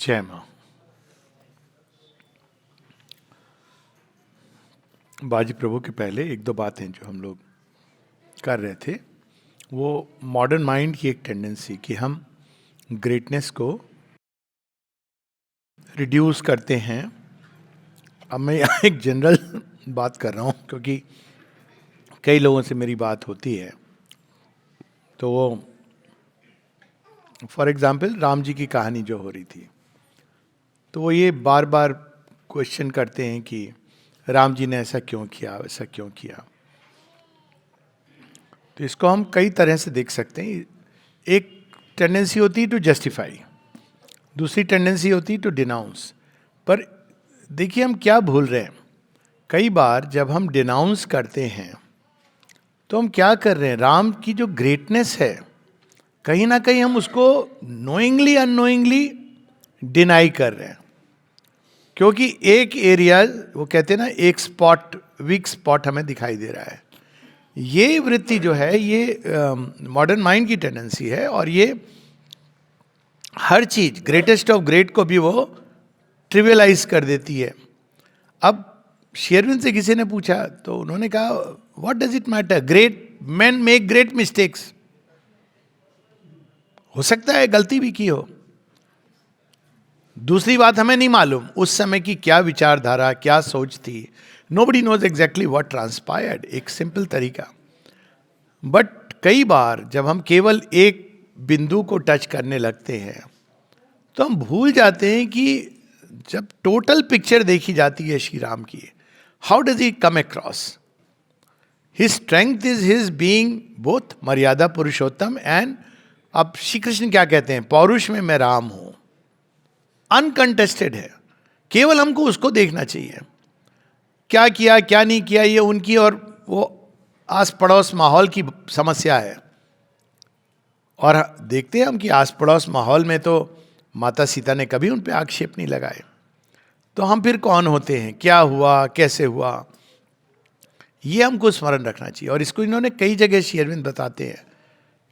जय मां। बाजी प्रभु के पहले एक दो बातें जो हम लोग कर रहे थे, वो मॉडर्न माइंड की एक टेंडेंसी कि हम ग्रेटनेस को रिड्यूस करते हैं। अब मैं यहाँ एक जनरल बात कर रहा हूँ क्योंकि कई लोगों से मेरी बात होती है, तो वो फॉर एग्जाम्पल राम जी की कहानी जो हो रही थी, तो वो ये बार बार क्वेश्चन करते हैं कि राम जी ने ऐसा क्यों किया, वैसा क्यों किया। तो इसको हम कई तरह से देख सकते हैं। एक टेंडेंसी होती है टू जस्टिफाई, दूसरी टेंडेंसी होती है टू डिनाउंस। पर देखिए हम क्या भूल रहे हैं, कई बार जब हम डिनाउंस करते हैं तो हम क्या कर रहे हैं, राम की जो ग्रेटनेस है कहीं ना कहीं हम उसको नोइंगली अननोइंगली डिनाई कर रहे हैं। क्योंकि एक एरिया, वो कहते हैं ना, एक स्पॉट, वीक स्पॉट हमें दिखाई दे रहा है। ये वृत्ति जो है ये मॉडर्न माइंड की टेंडेंसी है, और ये हर चीज ग्रेटेस्ट ऑफ ग्रेट को भी वो ट्रिवियलाइज कर देती है। अब शेरविन से किसी ने पूछा तो उन्होंने कहा, what does it matter, great man make great mistakes. हो सकता है गलती भी की हो। दूसरी बात, हमें नहीं मालूम उस समय की क्या विचारधारा, क्या सोच थी। Nobody knows exactly what transpired, एक सिंपल तरीका। बट कई बार जब हम केवल एक बिंदु को टच करने लगते हैं तो हम भूल जाते हैं कि जब टोटल पिक्चर देखी जाती है श्री राम की, how does he come across. His strength is his being both मर्यादा पुरुषोत्तम एंड, अब श्री कृष्ण क्या कहते हैं, पौरुष में मैं राम हूं, अनकंटेस्टेड है। केवल हमको उसको देखना चाहिए, क्या किया क्या नहीं किया ये उनकी और वो आस पड़ोस माहौल की समस्या है। और देखते हैं हम कि आस पड़ोस माहौल में तो माता सीता ने कभी उन पे आक्षेप नहीं लगाए। तो हम फिर कौन होते हैं, क्या हुआ, कैसे हुआ, ये हमको स्मरण रखना चाहिए। और इसको इन्होंने कई जगह श्री अरविंद बताते हैं,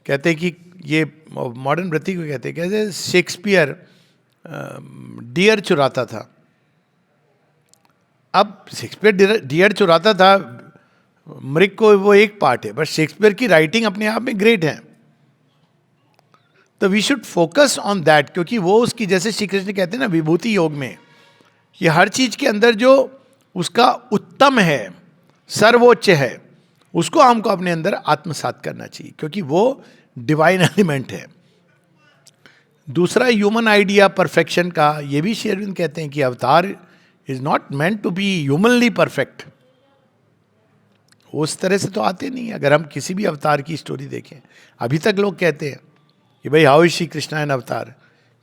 कहते हैं कि ये मॉडर्न वृत्ति को कहते हैं, कैसे शेक्सपियर डियर चुराता था। अब शेक्सपियर डियर चुराता था, मृग को वो एक पार्ट है, बट शेक्सपियर की राइटिंग अपने आप में ग्रेट है। तो we should focus on that, क्योंकि वो उसकी, जैसे श्री कृष्ण कहते हैं ना विभूति योग में, ये हर चीज के अंदर जो उसका उत्तम है, सर्वोच्च है, उसको हमको अपने अंदर आत्मसात करना चाहिए, क्योंकि वो डिवाइन एलिमेंट है। दूसरा ह्यूमन आइडिया परफेक्शन का, ये भी श्री अरविंद कहते हैं कि avatar is not meant to be humanly perfect. उस तरह से तो आते नहीं। अगर हम किसी भी अवतार की स्टोरी देखें, अभी तक लोग कहते हैं कि भाई how is Shri Krishna an avatar,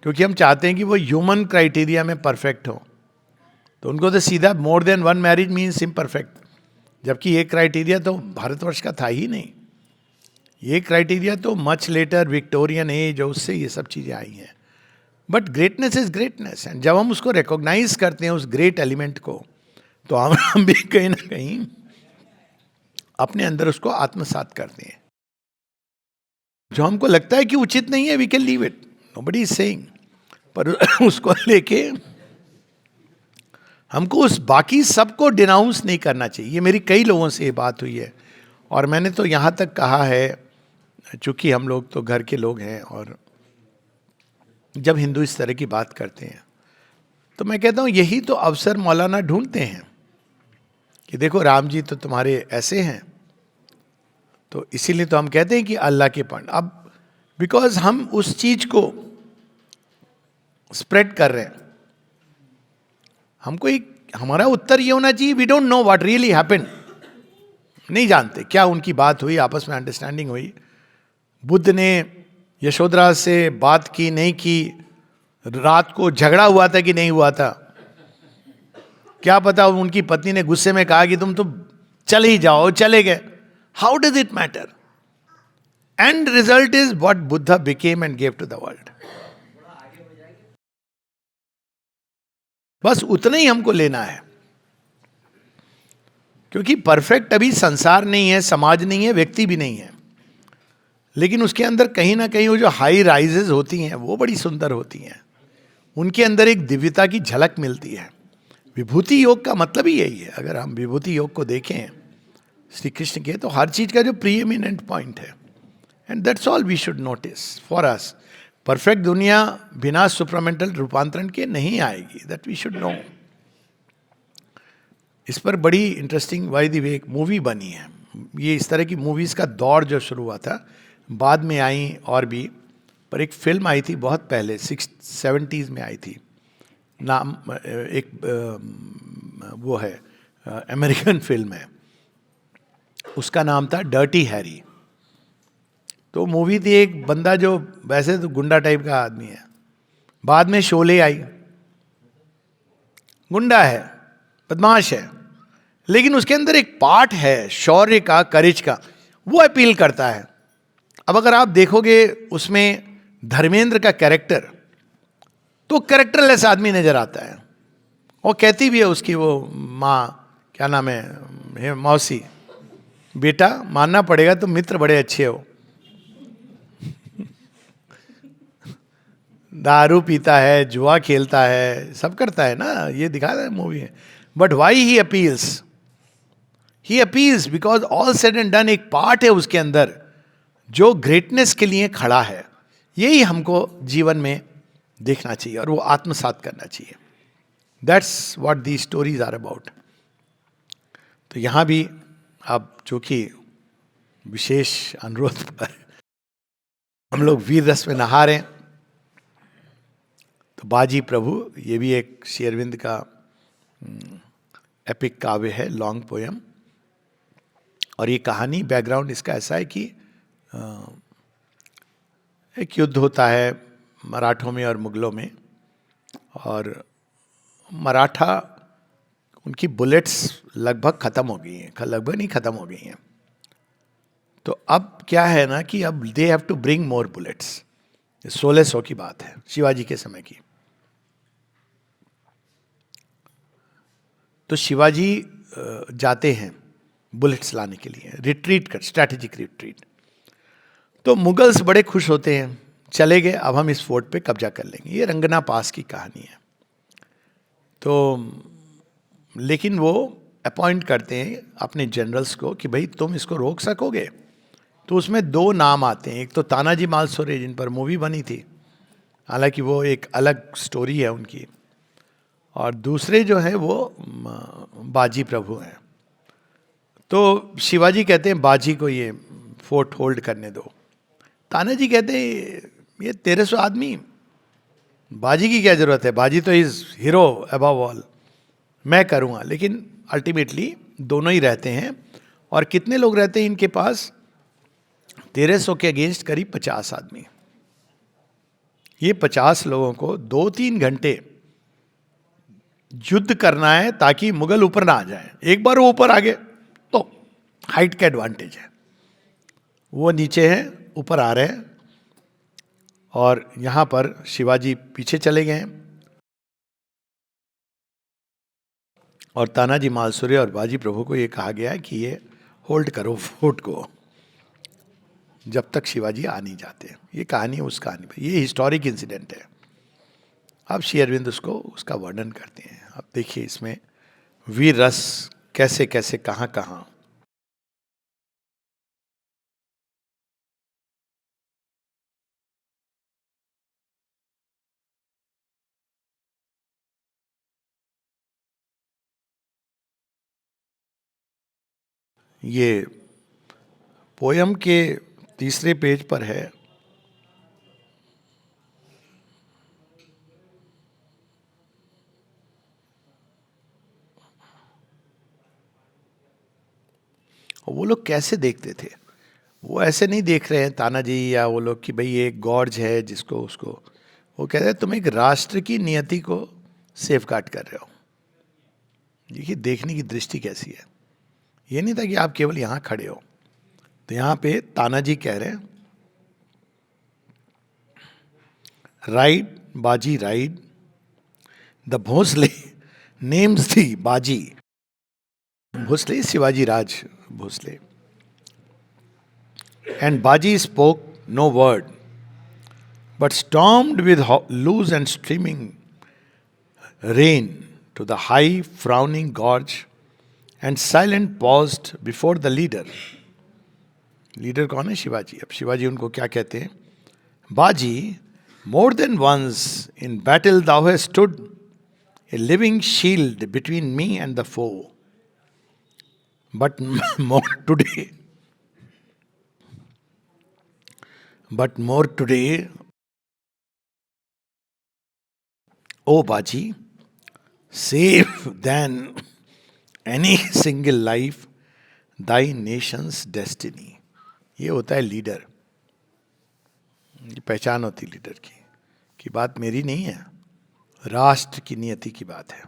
क्योंकि हम चाहते हैं कि वो ह्यूमन क्राइटेरिया में परफेक्ट हो। तो उनको तो सीधा more than one marriage means imperfect, जबकि ये क्राइटेरिया तो भारतवर्ष का था ही नहीं। ये क्राइटेरिया तो मच लेटर विक्टोरियन एज, उससे ये सब चीज़ें आई हैं। But greatness is greatness, and जब हम उसको रिकॉग्नाइज करते हैं उस ग्रेट एलिमेंट को, तो हम भी कहीं ना कहीं अपने अंदर उसको आत्मसात करते हैं। जो हमको लगता है कि उचित नहीं है, we can leave it, nobody is saying, पर उसको लेके हमको उस बाकी सबको डिनाउंस नहीं करना चाहिए। ये मेरी कई लोगों से ये बात हुई है, और मैंने तो यहाँ तक कहा है, चूंकि हम लोग तो घर के लोग हैं, और जब हिंदू इस तरह की बात करते हैं तो मैं कहता हूँ यही तो अवसर मौलाना ढूंढते हैं कि देखो राम जी तो तुम्हारे ऐसे हैं, तो इसीलिए तो हम कहते हैं कि अल्लाह के पंड। अब बिकॉज हम उस चीज को स्प्रेड कर रहे हैं, हमको एक, हमारा उत्तर ये होना चाहिए, we don't know what really happened, नहीं जानते क्या उनकी बात हुई, आपस में अंडरस्टैंडिंग हुई, बुद्ध ने यशोधरा से बात की नहीं की, रात को झगड़ा हुआ था कि नहीं हुआ था, क्या पता उनकी पत्नी ने गुस्से में कहा कि तुम तो चले ही जाओ, चले गए, how does it matter. End result is what Buddha became and gave to the world. बस उतना ही हमको लेना है, क्योंकि परफेक्ट अभी संसार नहीं है, समाज नहीं है, व्यक्ति भी नहीं है, लेकिन उसके अंदर कहीं ना कहीं वो जो हाई राइजेस होती हैं वो बड़ी सुंदर होती हैं। उनके अंदर एक दिव्यता की झलक मिलती है। विभूति योग का मतलब ही यही है। अगर हम विभूति योग को देखें श्री कृष्ण के, तो हर चीज का जो प्रीएमिनेंट पॉइंट है, and that's all we should notice for us. Perfect दुनिया बिना सुप्रामेंटल रूपांतरण के नहीं आएगी, दैट वी शुड नो। इस पर बड़ी इंटरेस्टिंग वाई दी वे एक मूवी बनी है। ये इस तरह की मूवीज का दौर जो शुरू हुआ था, बाद में आई और भी, पर एक फिल्म आई थी बहुत पहले, 70s में आई थी। नाम एक वो है, अमेरिकन फिल्म है, उसका नाम था डर्टी हैरी। तो मूवी थी, एक बंदा जो वैसे तो गुंडा टाइप का आदमी है, बाद में शोले आई, गुंडा है, बदमाश है, लेकिन उसके अंदर एक पार्ट है शौर्य का, करेज का, वो अपील करता है। अब अगर आप देखोगे उसमें धर्मेंद्र का कैरेक्टर, तो कैरेक्टरलेस आदमी नजर आता है। और कहती भी है उसकी वो माँ, क्या नाम है, मौसी, बेटा मानना पड़ेगा तुम मित्र बड़े अच्छे हो। दारू पीता है, जुआ खेलता है, सब करता है ना, ये दिखा रहा है मूवी है। But why he appeals? He appeals because all said and done एक पार्ट है उसके अंदर जो ग्रेटनेस के लिए खड़ा है। यही हमको जीवन में देखना चाहिए और वो आत्मसात करना चाहिए। That's what the stories are about. तो यहाँ भी अब चूंकि विशेष अनुरोध पर हम लोग वीर रस में नहा रहे हैं, तो बाजी प्रभु, ये भी एक श्री अरविंद का एपिक काव्य है, लॉन्ग पोयम। और ये कहानी, बैकग्राउंड इसका ऐसा है कि एक युद्ध होता है मराठों में और मुगलों में, और मराठा, उनकी बुलेट्स लगभग ख़त्म हो गई हैं, लगभग नहीं ख़त्म हो गई हैं। तो अब क्या है ना कि अब they have to bring more bullets. 1600 की बात है, शिवाजी के समय की। तो शिवाजी जाते हैं बुलेट्स लाने के लिए, रिट्रीट कर, स्ट्रैटेजिक रिट्रीट। तो मुगल्स बड़े खुश होते हैं, चले गए, अब हम इस फोर्ट पे कब्जा कर लेंगे। ये रंगना पास की कहानी है। तो लेकिन वो अपॉइंट करते हैं अपने जनरल्स को कि भाई तुम इसको रोक सकोगे। तो उसमें 2 नाम आते हैं, एक तो तानाजी मालसोरे जिन पर मूवी बनी थी, हालांकि वो एक अलग स्टोरी है उनकी, और दूसरे जो है वो बाजी प्रभु हैं। तो शिवाजी कहते हैं बाजी को ये फोर्ट होल्ड करने दो। तानाजी कहते हैं ये 1300 आदमी, बाजी की क्या जरूरत है, बाजी तो इज हीरो अबव ऑल, मैं करूँगा। लेकिन अल्टीमेटली दोनों ही रहते हैं। और कितने लोग रहते हैं इनके पास? 1300 के अगेंस्ट करीब 50 आदमी। ये 50 लोगों को 2-3 घंटे युद्ध करना है ताकि मुगल ऊपर ना आ जाए। एक बार वो ऊपर आ गए तो हाइट का एडवांटेज है, वो नीचे हैं, ऊपर आ रहे हैं। और यहां पर शिवाजी पीछे चले गए हैं, और तानाजी मालसुरे और बाजी प्रभु को ये कहा गया है कि ये होल्ड करो फोर्ट को जब तक शिवाजी आ नहीं जाते। ये कहानी है उस कहानी पर, ये हिस्टोरिक इंसिडेंट है। अब श्री अरविंद उसको, उसका वर्णन करते हैं। अब देखिए इसमें वीर रस कैसे कैसे, कहाँ कहाँ। ये पोयम के 3 पेज पर है। और वो लोग कैसे देखते थे? वो ऐसे नहीं देख रहे हैं तानाजी या वो लोग कि भाई ये एक गॉर्ज है जिसको उसको, वो कहते हैं तुम एक राष्ट्र की नियति को सेफगार्ड कर रहे हो। देखिए देखने की दृष्टि कैसी है। ये नहीं था कि आप केवल यहां खड़े हो। तो यहां पे तानाजी कह रहे हैं, राइड बाजी राइड, द भोसले नेम्स दी बाजी। भोसले शिवाजी राज Bhosle. And Baji spoke no word, but stormed with loose and streaming rein to the high frowning gorge and silent paused before the leader. Leader कौन है? शिवाजी. अब शिवाजी उनको क्या कहते हैं? बाजी, more than once in battle thou hast stood a living shield between me and the foe. But more today, O Baji, save than any single life thy nation's destiny. ये होता है लीडर. ये पहचान होती लीडर की कि बात मेरी नहीं है, राष्ट्र की नियति की बात है.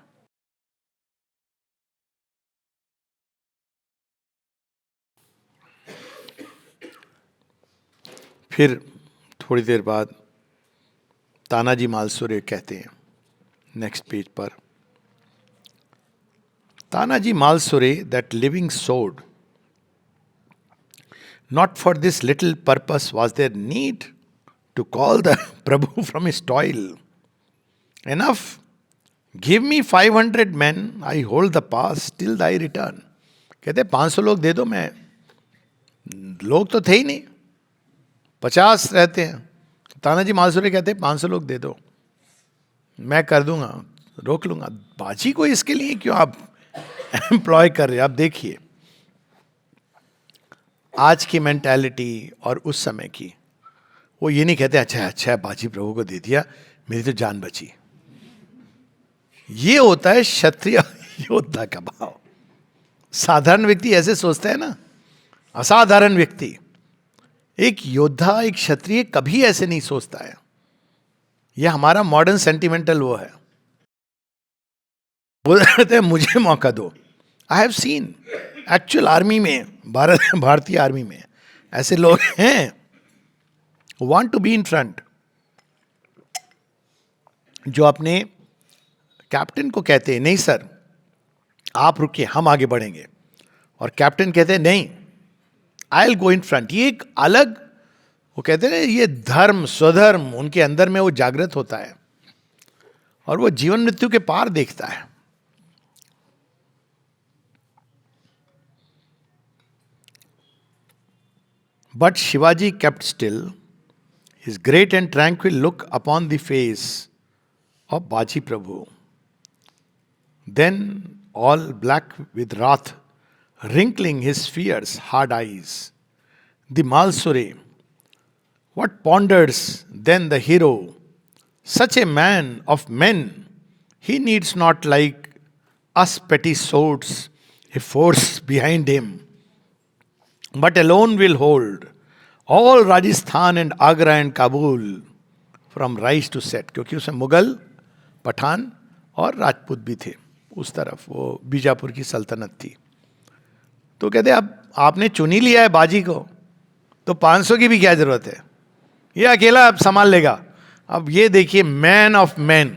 फिर थोड़ी देर बाद तानाजी मालसुरे कहते हैं, नेक्स्ट पेज पर, Tanaji Malusare, that living sword, not for this little purpose was there need to call the Prabhu from his toil. Enough. Give me 500 men, I hold the pass till thy return. कहते 500 लोग दे दो, मैं, लोग तो थे ही नहीं, 50 रहते हैं. तानाजी मालसुरे कहते 500 लोग दे दो, मैं कर दूंगा, रोक लूंगा. बाजी को इसके लिए क्यों आप एम्प्लॉय कर रहे हैं? आप देखिए आज की मेंटालिटी और उस समय की. वो ये नहीं कहते अच्छा बाजी प्रभु को दे दिया, मेरी तो जान बची. ये होता है क्षत्रिय योद्धा का भाव. साधारण व्यक्ति ऐसे सोचता है ना, असाधारण व्यक्ति. एक योद्धा, एक क्षत्रिय कभी ऐसे नहीं सोचता है. यह हमारा मॉडर्न सेंटिमेंटल वो है. बोल रहे हैं मुझे मौका दो. I have seen actual army में, भारतीय आर्मी में ऐसे लोग हैं, want to be in front, जो अपने कैप्टन को कहते हैं नहीं सर आप रुकिए, हम आगे बढ़ेंगे, और कैप्टन कहते हैं नहीं, I will go in front. ये एक अलग, वो कहते हैं ये धर्म, स्वधर्म उनके अंदर में वो जागृत होता है, और वो जीवन मृत्यु के पार देखता है. But Shivaji kept still, his great and tranquil look upon the face of Baji Prabhu. Then, all black with wrath, wrinkling his fierce hard eyes, the Malsure, what ponders then the hero? Such a man of men, he needs not like us petty swords, a force behind him, but alone will hold all Rajasthan and Agra and Kabul from rise to set. क्योंकि उसमें मुगल, पठान और राजपूत भी थे उस तरफ, वो बीजापुर की सल्तनत थी. तो कहते अब आपने चुन ही लिया है बाजी को, तो 500 की भी क्या जरूरत है, ये अकेला अब संभाल लेगा. अब ये देखिए मैन ऑफ मैन.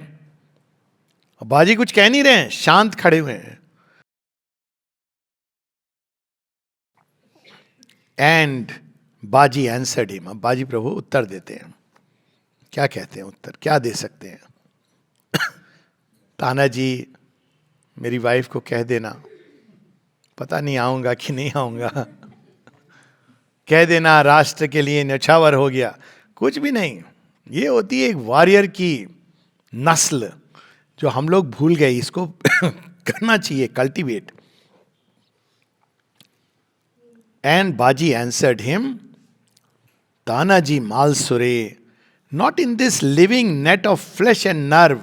बाजी कुछ कह नहीं रहे हैं, शांत खड़े हुए हैं. एंड बाजी आंसर्ड हिम. अब बाजी प्रभु उत्तर देते हैं. क्या कहते हैं उत्तर, क्या दे सकते हैं? तानाजी, मेरी वाइफ को कह देना, पता नहीं आऊंगा कि नहीं आऊंगा, कह देना राष्ट्र के लिए न्यौछावर हो गया. कुछ भी नहीं. ये होती है एक वॉरियर की नस्ल जो हम लोग भूल गए. इसको करना चाहिए cultivate. And Baji answered him, Tanaji Malsure, not in this living net of flesh and nerve,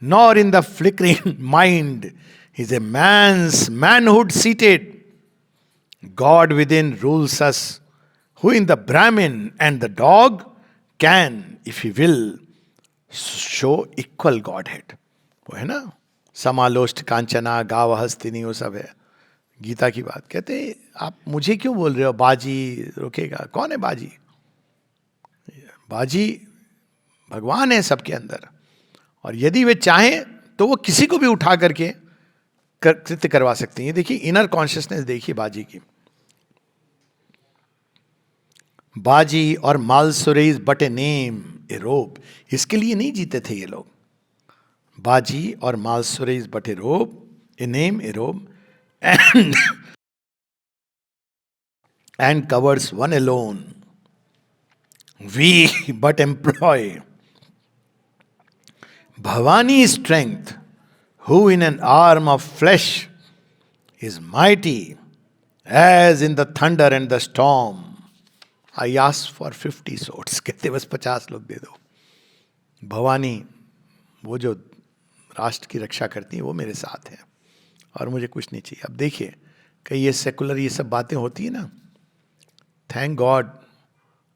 nor in the flickering mind, is a man's manhood seated. God within rules us, who in the Brahmin and the dog can, if he will, show equal Godhead. वो है ना, समालोष्ट कांचना गाव हस्तिनी, वो सब है गीता की बात. कहते आप मुझे क्यों बोल रहे हो बाजी रुकेगा? कौन है बाजी? बाजी भगवान है सबके अंदर, और यदि वे चाहें तो वो किसी को भी उठा करके कृत्य करवा सकते हैं. ये देखिए इनर कॉन्शियसनेस देखिए बाजी की. बाजी और Malusare is but a name, a robe. इसके लिए नहीं जीते थे ये लोग. Baji or Malsure is but a robe, a name, a robe, and covers one alone. We but employ Bhavani's strength, who in an arm of flesh is mighty as in the thunder and the storm. I ask for 50 swords. कहते बस 50 लोग दे दो. भवानी वो जो राष्ट्र की रक्षा करती है वो मेरे साथ है और मुझे कुछ नहीं चाहिए. अब देखिए कई ये सेकुलर ये सब बातें होती है ना, थैंक गॉड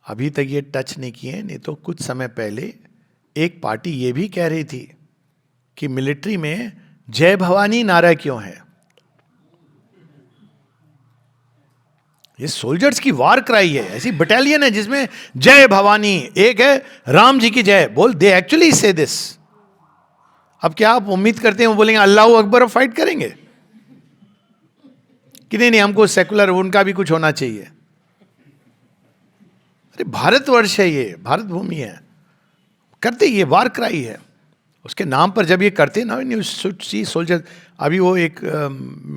अभी तक ये टच नहीं किए. नहीं तो कुछ समय पहले एक पार्टी ये भी कह रही थी कि मिलिट्री में जय भवानी नारा क्यों है. ये सोल्जर्स की वार क्राई है. ऐसी बटालियन है जिसमें जय भवानी, एक है राम जी की जय बोल. दे एक्चुअली से दिस. अब क्या आप उम्मीद करते हैं वो बोलेंगे अल्लाह अकबर और फाइट करेंगे कि नहीं नहीं हमको सेकुलर उनका भी कुछ होना चाहिए. अरे भारतवर्ष है, ये भारत भूमि है. करते ये वार क्राई है. उसके नाम पर जब ये करते ना, न्यू सी सोल्जर. अभी वो एक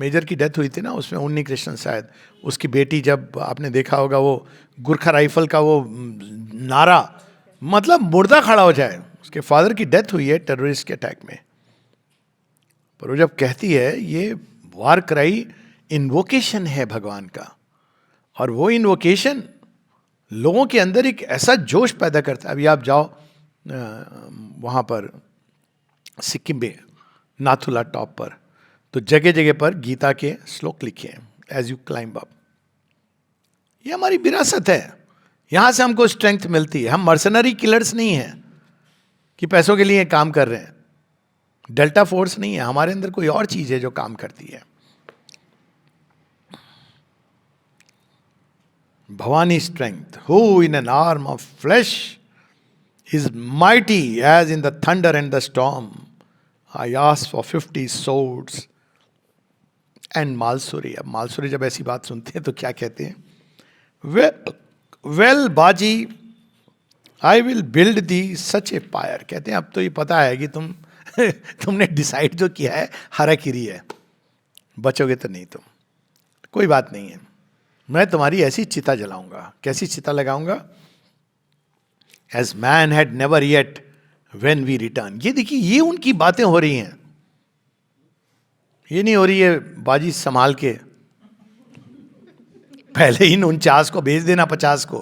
मेजर की डेथ हुई थी ना, उसमें उन्नी कृष्णन शायद, उसकी बेटी, जब आपने देखा होगा वो गुरखा राइफल का वो नारा, मतलब मुर्दा खड़ा हो जाए. उसके फादर की डेथ हुई है टेररिस्ट के अटैक में. पर वो जब कहती है ये वार क्राई इन्वोकेशन है भगवान का, और वो इन्वोकेशन लोगों के अंदर एक ऐसा जोश पैदा करता है. अभी आप जाओ वहाँ पर सिक्किम में नाथुला टॉप पर, तो जगह जगह पर गीता के श्लोक लिखे हैं, एज यू क्लाइंब अप. ये हमारी विरासत है, यहाँ से हमको स्ट्रेंथ मिलती है. हम मर्सनरी किलर्स नहीं हैं कि पैसों के लिए काम कर रहे हैं. डेल्टा फोर्स नहीं है, हमारे अंदर कोई और चीज है जो काम करती है. Bhavani strength, who in an arm of flesh is mighty as in the thunder and the storm. I asked for 50 swords and Malsuri. अब मालसुरी जब ऐसी बात सुनते हैं तो क्या कहते हैं? Well, बाजी, I will build thee such a pyre. कहते हैं अब तो ये पता है कि तुमने डिसाइड जो किया है हाराकिरी है, बचोगे तो नहीं तुम. कोई बात नहीं है, मैं तुम्हारी ऐसी चिता जलाऊंगा. कैसी चिता लगाऊंगा? As man had never yet when we return. ये देखिए, ये उनकी बातें हो रही हैं. ये नहीं हो रही है बाजी संभाल के पहले ही 49 को भेज देना 50 को.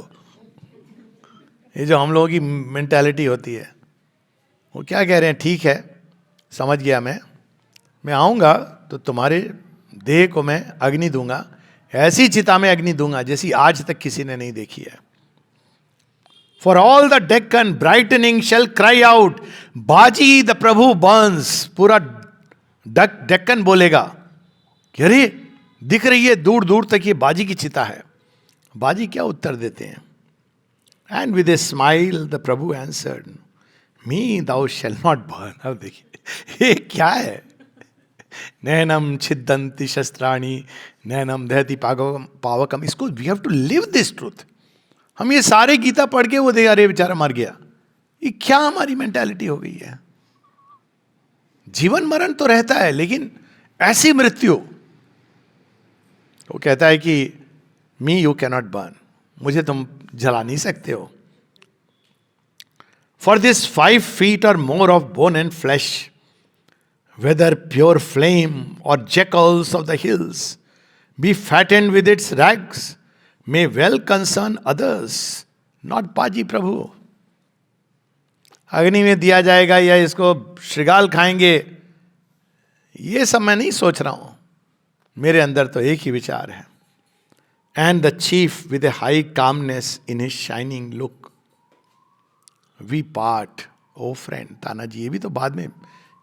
ये जो हम लोगों की मेंटालिटी होती है. वो क्या कह रहे हैं? ठीक है, समझ गया मैं आऊंगा तो तुम्हारे देह को मैं अग्नि दूंगा, ऐसी चिता में अग्नि दूंगा जैसी आज तक किसी ने नहीं देखी है. For all the Deccan brightening shall cry out, बाजी the प्रभु burns. पूरा डेक्कन बोलेगा कि अरे दिख रही है दूर दूर तक ये बाजी की चिता है. बाजी क्या उत्तर देते हैं? And with a smile the Prabhu answered, me thou shall not burn. अब देखिए ये क्या है? नैनम छिदंती शस्त्राणी नैनम दहती पावकम. इसको we have to live this truth. हम ये सारे गीता पढ़ के वो दे अरे बेचारा मर गया. ये क्या हमारी मेंटालिटी हो गई है? जीवन मरण तो रहता है, लेकिन ऐसी मृत्यु. वो कहता है कि मी यू कैनॉट बर्न, मुझे तुम जला नहीं सकते हो. For this 5 feet or more of bone and flesh, whether pure flame or jackals of the hills be fattened with its rags, may well concern others, not बाजी प्रभु. अग्नि में दिया जाएगा या इसको श्रृगाल खाएंगे, ये सब मैं नहीं सोच रहा हूं. मेरे अंदर तो एक ही विचार है. And the chief with a high calmness in his shining look, we part o friend. Tanaji, ये भी तो बाद में,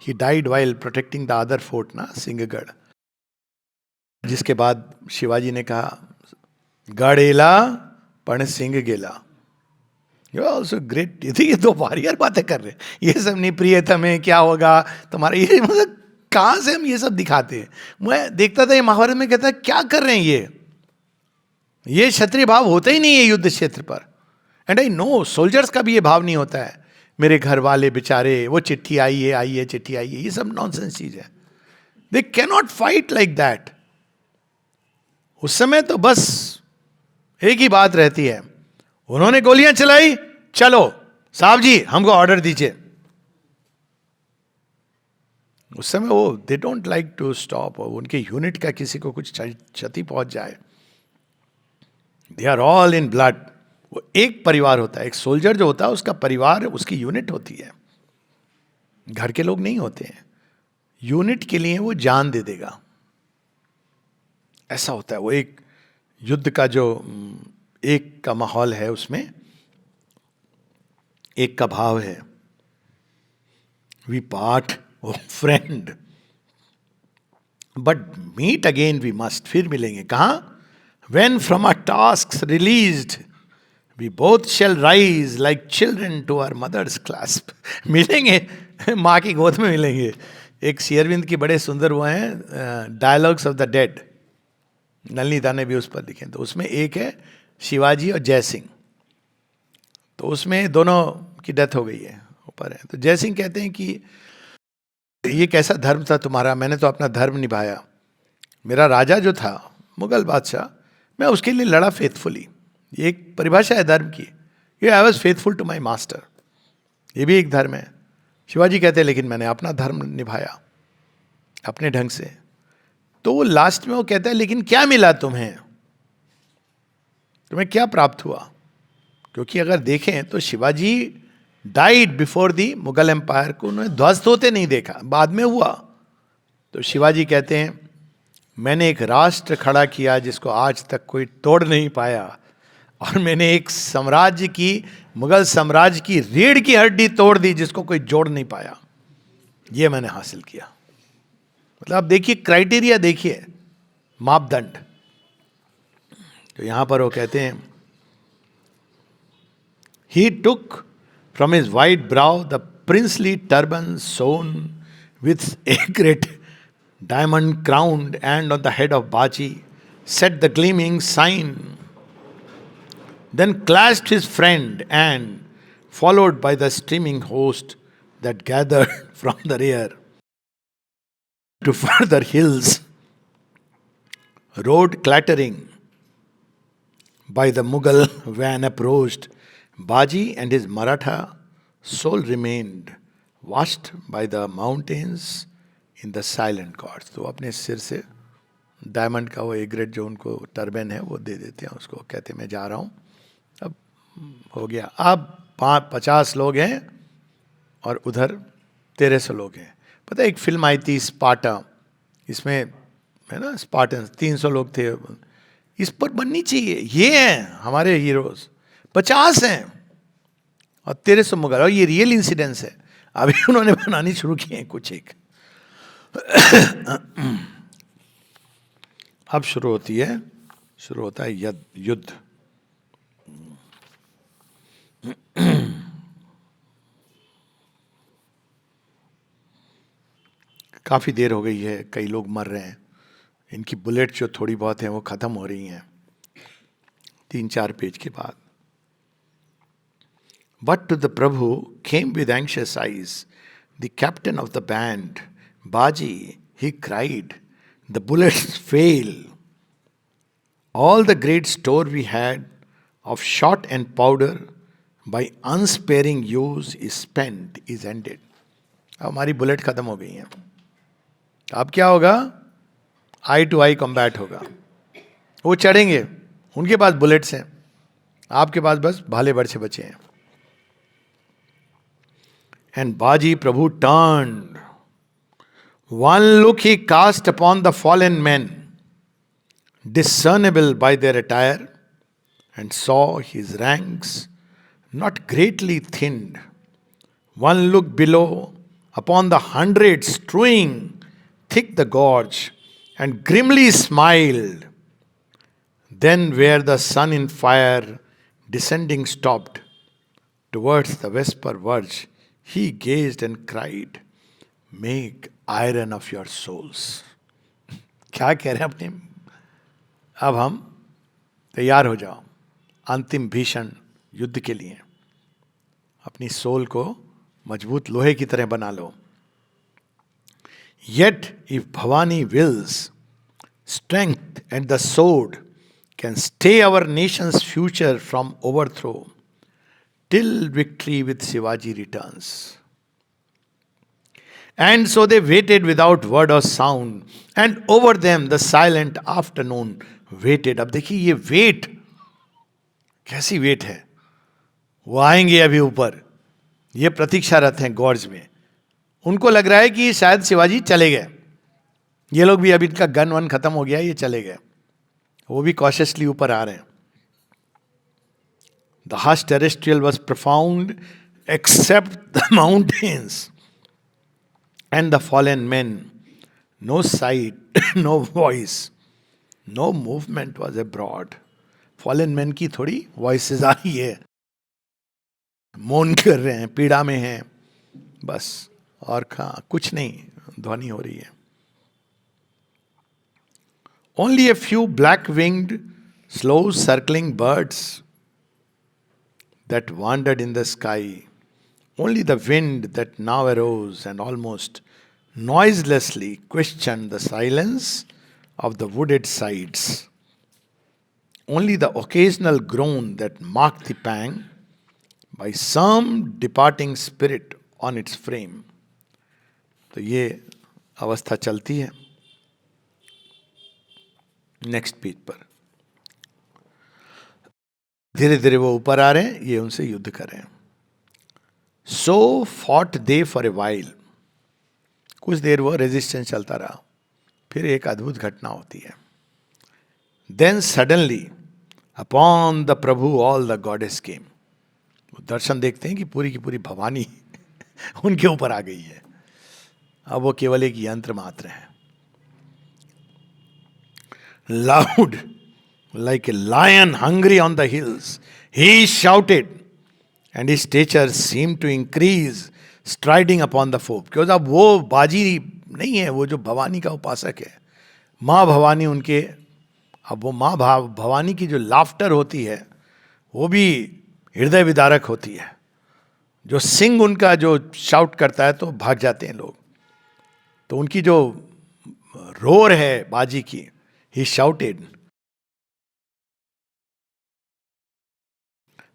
he died while protecting the other fort ना, सिंहगढ़. जिसके बाद शिवाजी ने कहा गड़ेला पण सिंह गेला. You also great. ये दो वारियर बातें कर रहे हैं. ये सब नहीं प्रियतम में क्या होगा तुम्हारा, ये मतलब कहाँ से हम ये सब दिखाते हैं? मैं देखता था ये महाभारत में, कहता है क्या कर रहे हैं ये क्षत्रिय भाव होता ही नहीं है युद्ध क्षेत्र पर. एंड आई नो सोल्जर्स का भी ये भाव नहीं होता है. मेरे घर वाले बेचारे, वो चिट्ठी आई है, चिट्ठी आई है, ये सब नॉनसेंस चीज है. They cannot fight like that. उस समय तो बस एक ही बात रहती है, उन्होंने गोलियां चलाई, चलो साहब जी हमको ऑर्डर दीजिए. उस समय वो they don't like to stop. उनके यूनिट का किसी को कुछ क्षति पहुंच जाए, they are all in blood. वो एक परिवार होता है, एक सोल्जर जो होता है उसका परिवार, उसकी यूनिट होती है, घर के लोग नहीं होते हैं. यूनिट के लिए वो जान दे देगा, ऐसा होता है. वो एक युद्ध का जो एक का माहौल है, उसमें एक का भाव है, we part o friend but meet again we must. फिर मिलेंगे कहां? When from our task released we both shall rise like children to our mothers clasp. मिलेंगे, माँ की गोद में मिलेंगे. एक श्री अरविंद की बड़े सुंदर वो हैं dialogues of the dead, Nalini दा ने भी उस पर लिखे. तो उसमें एक है शिवाजी और जय सिंह. तो उसमें दोनों की डेथ हो गई है, ऊपर है. तो जय सिंह कहते हैं कि ये कैसा धर्म था तुम्हारा, मैंने तो अपना धर्म निभाया. मेरा राजा जो था मुगल बादशाह, मैं उसके लिए लड़ा फेथफुली. ये एक परिभाषा है धर्म की, ये I was faithful to my master, ये भी एक धर्म है. शिवाजी कहते हैं लेकिन मैंने अपना धर्म निभाया अपने ढंग से. तो वो लास्ट में वो कहता है लेकिन क्या मिला तुम्हें, तुम्हें क्या प्राप्त हुआ? क्योंकि अगर देखें तो Shivaji died before the Mughal empire को उन्होंने ध्वस्त होते नहीं देखा, बाद में हुआ. तो शिवाजी कहते हैं मैंने एक राष्ट्र खड़ा किया जिसको आज तक कोई तोड़ नहीं पाया, और मैंने एक साम्राज्य की, मुगल साम्राज्य की रीढ़ की हड्डी तोड़ दी जिसको कोई जोड़ नहीं पाया. ये मैंने हासिल किया. मतलब आप देखिए क्राइटेरिया, देखिए मापदंड. तो यहां पर वो कहते हैं he took from his white brow the princely turban sewn with agate diamond crowned, and on the head of Baji set the gleaming sign. Then clasped his friend and, followed by the streaming host that gathered from the rear to further hills, rode clattering. By the Mughal van approached, Baji and his Maratha soul remained watched by the mountains in the silent gods. तो अपने सिर से diamond का वो एग्रेट जो उनको turban है वो दे देते हैं उसको, कहते हैं मैं जा रहा हूँ. अब हो गया, अब 50 लोग हैं और उधर 1300 लोग हैं. पता है एक फिल्म आई थी स्पार्टा, इसमें है ना स्पार्टन, 300 लोग थे. इस पर बननी चाहिए. ये हैं हमारे हीरोज, 50 हैं और 1300 मुगल, और ये रियल इंसिडेंस है. अभी उन्होंने बनानी शुरू की है कुछ एक. अब शुरू होता है युद्ध. काफी देर हो गई है, कई लोग मर रहे हैं, इनकी बुलेट जो थोड़ी बहुत है वो खत्म हो रही हैं 3-4 पेज के बाद. But to the Prabhu came with anxious eyes the captain of the band, Baji, he cried, the bullets fail. All the great store we had of shot and powder by unsparing use is spent, is ended. अब हमारी bullet खत्म हो गई हैं. अब क्या होगा? आई to I combat होगा. वो चढ़ेंगे, उनके पास बुलेट्स हैं, आपके पास बस भाले बर्छे बचे हैं. And Baji Prabhu turned. One look he cast upon the fallen men, discernible by their attire, and saw his ranks not greatly thinned. One look below upon the hundreds strewing thick the gorge, and grimly smiled. Then where the sun in fire descending stopped, towards the vesper verge, he gazed and cried, make iron of your souls. क्या कह रहे हैं अपने? अब हम तैयार हो जाओ अंतिम भीषण युद्ध के लिए. अपनी सोल को मजबूत लोहे की तरह बना लो. Yet, if Bhavani wills, strength and the sword can stay our nation's future from overthrow till victory with Shivaji returns. And so they waited without word or sound, and over them the silent afternoon waited. अब देखिए ये wait कैसी wait है. वो आएंगे अभी ऊपर, ये प्रतीक्षारत हैं गॉर्ज में. उनको लग रहा है कि शायद शिवाजी चले गए, ये लोग भी अभी इनका गन वन खत्म हो गया, ये चले गए. वो भी कॉशियसली ऊपर आ रहे हैं. The hush terrestrial was profound except the mountains and the fallen men. No sight, no voice, no movement was abroad. Fallen man की थोड़ी वॉइसेस आ रही है, मौन कर रहे हैं, पीड़ा में हैं, बस, और कुछ नहीं ध्वनि हो रही है. Only a few black-winged, slow circling birds that wandered in the sky. Only the wind that now arose and almost noiselessly questioned the silence of the wooded sides. Only the occasional groan that marked the pang by some departing spirit on its frame. तो ये अवस्था चलती है. Next page पर धीरे धीरे वो ऊपर आ रहे हैं, ये उनसे युद्ध कर रहे हैं. So fought they for a while. कुछ देर वो रेजिस्टेंस चलता रहा. फिर एक अद्भुत घटना होती है. देन सडनली अपॉन द प्रभु ऑल द गॉडेस केम. वो दर्शन देखते हैं कि पूरी की पूरी भवानी उनके ऊपर आ गई है. अब वो केवल एक यंत्र मात्र है. Loud, like a lion hungry on the hills, he shouted, and his stature seemed to increase, striding upon the foe. Because अब वो बाजी नहीं है, वो जो भवानी का उपासक है, माँ भवानी उनके, अब वो माँ भवानी की जो लाफ्टर होती है वो भी हृदय विदारक होती है. जो सिंह उनका जो शाउट करता है तो भाग जाते हैं लोग. तो उनकी जो रोर है बाजी की, he shouted.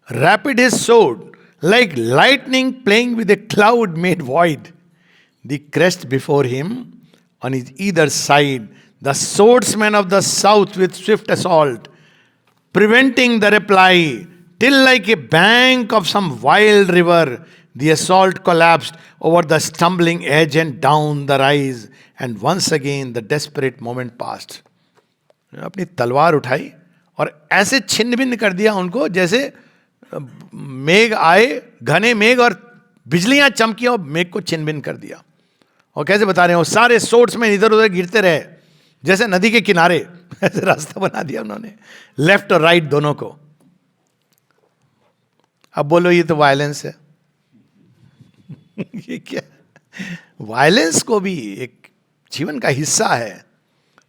Rapid his sword, like lightning playing with a cloud made void. The crest before him, on his either side, the swordsmen of the south with swift assault, preventing the reply, till like a bank of some wild river, the assault collapsed over the stumbling edge and down the rise, and once again the desperate moment passed. अपनी तलवार उठाई और ऐसे छिन्न भिन्न कर दिया उनको, जैसे मेघ आए, घने मेघ, और बिजलियां चमकी और मेघ को छिन्न भिन्न कर दिया. और कैसे बता रहे हैं, वो सारे सोर्स में इधर उधर गिरते रहे जैसे नदी के किनारे. ऐसे रास्ता बना दिया उन्होंने, लेफ्ट और राइट दोनों को. अब बोलो ये तो वायलेंस है. ये क्या? वायलेंस को भी एक जीवन का हिस्सा है,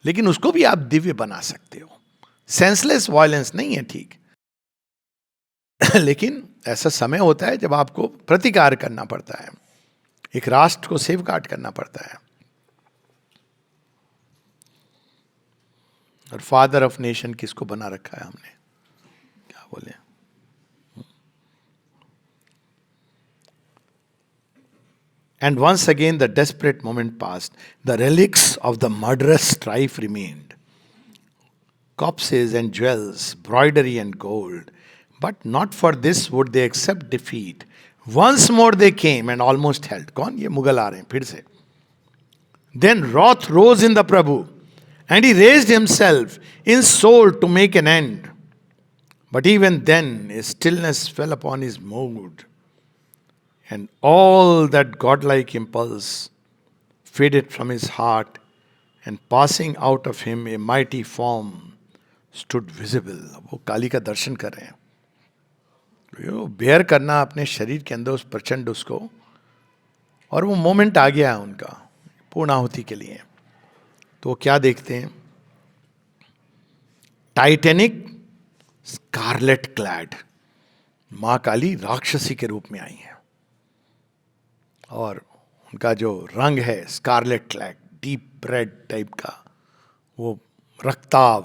लेकिन उसको भी आप दिव्य बना सकते हो. सेंसलेस वायलेंस नहीं है, ठीक. लेकिन ऐसा समय होता है जब आपको प्रतिकार करना पड़ता है, एक राष्ट्र को सेफगार्ड करना पड़ता है. और फादर ऑफ नेशन किसको बना रखा है हमने, क्या बोले. And once again the desperate moment passed. The relics of the murderous strife remained. Corpses and jewels, broidery and gold. But not for this would they accept defeat. Once more they came and almost held. कौन? ये मुगल आ रहे हैं फिर से. Then wrath rose in the Prabhu, and he raised himself in soul to make an end. But even then a stillness fell upon his mood, and all that godlike impulse faded from his heart, and passing out of him a mighty form stood visible. वो काली का दर्शन कर रहे हैं. Bear करना अपने शरीर के अंदर उस प्रचंड उसको, और वो मोमेंट आ गया है उनका पूर्णाहुति के लिए. तो क्या देखते हैं? टाइटेनिक स्कारलेट क्लैड माँ काली राक्षसी के रूप में आई है. और उनका जो रंग है scarlet lac, deep red type का, वो रक्ताभ,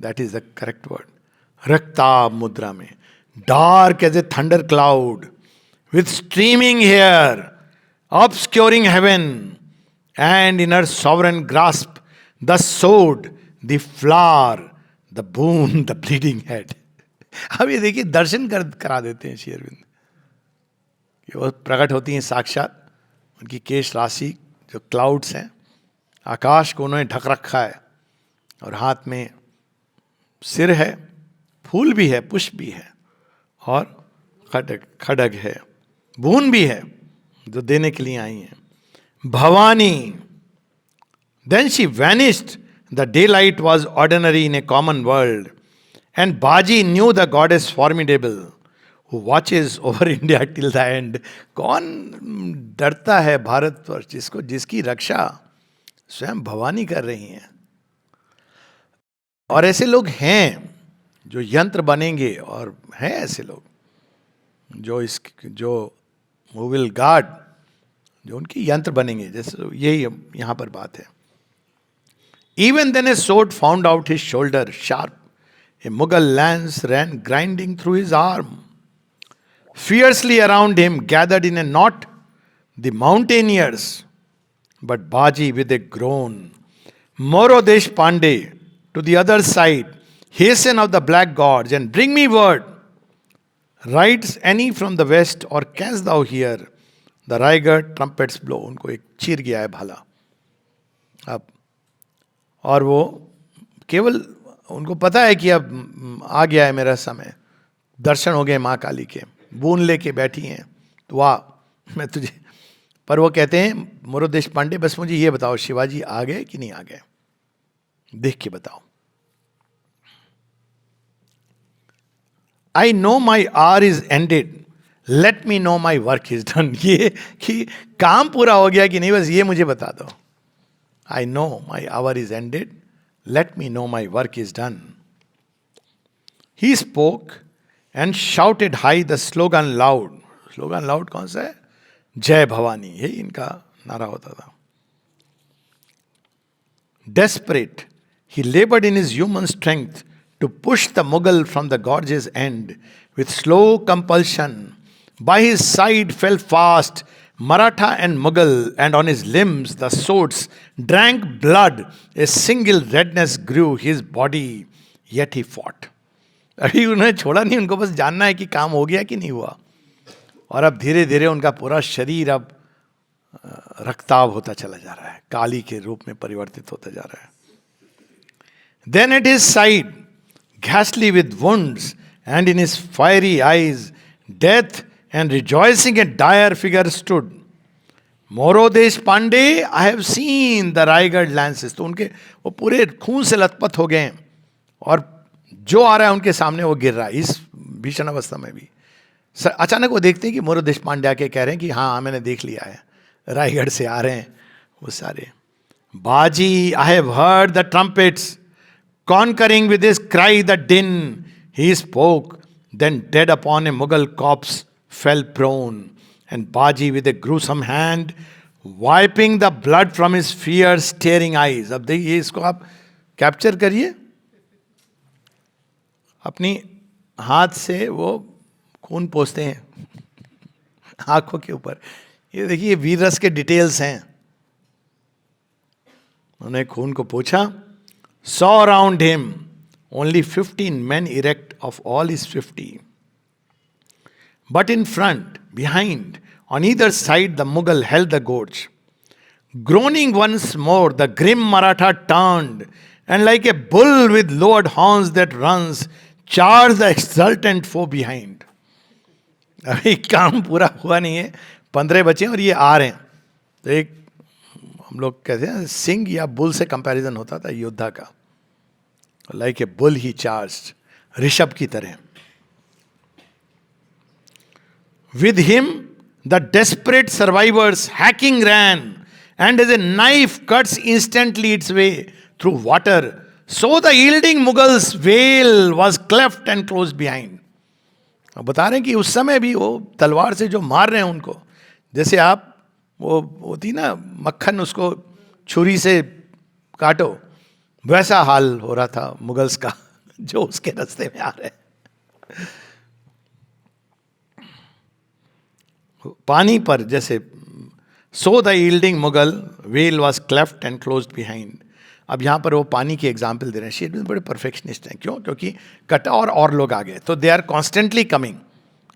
that is the correct word, रक्ताभ मुद्रा में, dark as a thunder cloud with streaming hair obscuring heaven, and in her sovereign grasp the sword, the flower, the boon, the bleeding head. अब ये देखिए दर्शन करा देते हैं श्री अरविंद कि वो प्रकट होती हैं साक्षात, उनकी केश राशि जो क्लाउड्स हैं, आकाश को उन्होंने ढक रखा है, और हाथ में सिर है, फूल भी है, पुष्प भी है, और खडग है, बून भी है जो देने के लिए आई हैं. Bhavani. Then she vanished. The daylight was ordinary in a common world. And Baji knew the goddess formidable who watches over India till the end. कौन डरता है भारतवर्ष जिसको, जिसकी रक्षा स्वयं भवानी कर रही हैं. और ऐसे लोग हैं जो यंत्र बनेंगे, और हैं ऐसे लोग जो who will guard, जो उनकी यंत्र बनेंगे, जैसे यही यहां पर बात है. Even then a sword found out his shoulder sharp, a Mughal lance ran grinding through his arm. Fiercely around him gathered in a knot the mountaineers, but Baji with a groan, Moro Deshpande to the other side, hasten of the black gods and bring me word. Rides any from the west, or canst thou hear the Raigarh trumpets blow? उनको एक चीर गया है भाला अब, और वो केवल उनको पता है कि अब आ गया है मेरा समय, दर्शन हो गए माँ काली के, बून लेके बैठी हैं, तो वाह मैं तुझे. पर वो कहते हैं मोरो देश पांडे, बस मुझे ये बताओ शिवाजी आ गए कि नहीं आ गए, देख के बताओ. I know my hour is ended. Let me know my work is done. ये कि काम पूरा हो गया कि नहीं, बस ये मुझे बता दो. I know my hour is ended. Let me know my work is done. He spoke and shouted high the slogan loud. Slogan loud कौन सा है? जय भवानी, यही इनका नारा होता था. Desperate, he labored in his human strength to push the Mughal from the gorge's end. With slow compulsion, by his side fell fast Maratha and Mughal, and on his limbs the swords drank blood. A single redness grew his body, yet he fought. अभी उन्हें छोड़ा नहीं, उनको बस जानना है कि काम हो गया कि नहीं हुआ. और अब धीरे धीरे उनका पूरा शरीर अब रक्ताभ होता चला जा रहा है, काली के रूप में परिवर्तित होता जा रहा है. Then at his side, ghastly with wounds, and in his fiery eyes, death and rejoicing, a dire figure stood. Moro Deshpande, I have seen the Raigarh lances. तो उनके वो पूरे खून से लथपथ हो गए हैं, और जो आ रहा है उनके सामने वो गिर रहा है इस भीषण अवस्था में भी. अचानक वो देखते हैं कि मोरो देशपांडे आके कह रहे हैं कि हाँ मैंने देख लिया है, रायगढ़ से आ रहे हैं वो सारे. बाजी, I have heard the trumpets conquering with his cry the din. He spoke, then dead upon a Mughal corpse fell prone, and Baji with a gruesome hand wiping the blood from his fierce staring eyes. अब देखिए इसको आप capture करिए, अपनी हाथ से वो खून पोंछते हैं आंखों के ऊपर. ये देखिए वीर रस के डिटेल्स हैं. उन्होंने खून को पोंछा. Saw around him only 15 men erect of all his 50. But in front, behind, on either side, the Mughal held the gorge. Groaning once more, the grim Maratha turned, and like a bull with lowered horns that runs, charged the exultant foe behind. अभी काम पूरा हुआ नहीं है, 15 बचे और ये आ रहे हैं. तो एक हम लोग कहते हैं सिंह या बुल से कंपैरिजन होता था योद्धा का. Like a bull he charged, Rishabh की तरह. With him, the desperate survivors hacking ran, and as a knife cuts instantly its way through water, so the yielding Mughal's veil was cleft and closed behind. अब बता रहे हैं कि उस समय भी वो तलवार से जो मार रहे हैं उनको, जैसे आप वो होती ना मक्खन, उसको छुरी से काटो, वैसा हाल हो रहा था मुगल्स का जो उसके रास्ते में आ रहे हैं। पानी पर जैसे, so the yielding Mughal well was cleft and closed behind. अब यहाँ पर वो पानी की एग्जाम्पल दे रहे हैं। शेर में बड़े परफेक्शनिस्ट हैं, क्यों? क्योंकि कटा और लोग आ गए, तो they are constantly coming,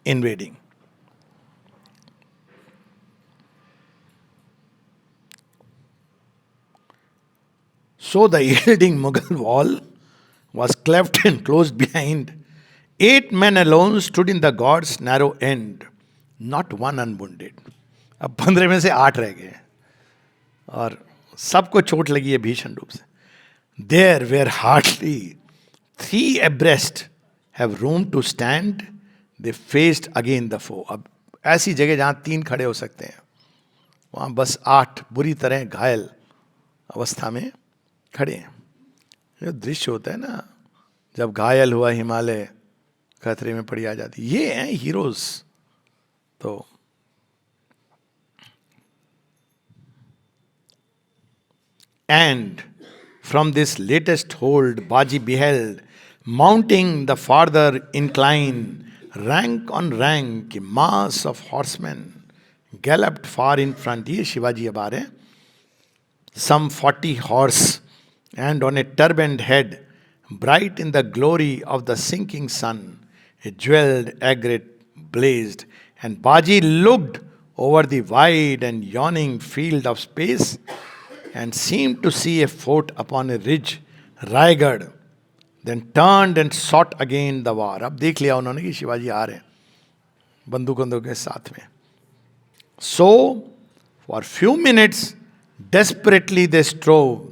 invading. So the yielding Mughal wall was cleft and closed behind. 8 men alone stood in the god's narrow end, not one unwounded. अब 15 में से 8 रह गए और सबको चोट लगी है भीषण रूप से. There were hardly 3 abreast have room to stand. They faced again the foe. अब ऐसी जगह जहां 3 खड़े हो सकते हैं, वहां बस 8 बुरी तरह घायल अवस्था में खड़े हैं. जो दृश्य होता है ना, जब घायल हुआ हिमालय खतरे में पड़ी आ जाती, ये हैं हीरोज. तो and from this latest hold Baji beheld, mounting the farther incline, rank on rank, a mass of horsemen galloped far in front. ये शिवाजी अब आ रहे हैं. Some 40 horse, and on a turbaned head, bright in the glory of the sinking sun, a jeweled agate blazed, and Baji looked over the wide and yawning field of space and seemed to see a fort upon a ridge, Raigad, then turned and sought again the war. अब देख लिया उन्होंने कि शिवाजी आ रहे हैं बंदूकों के साथ में. So, for few minutes, desperately they strove.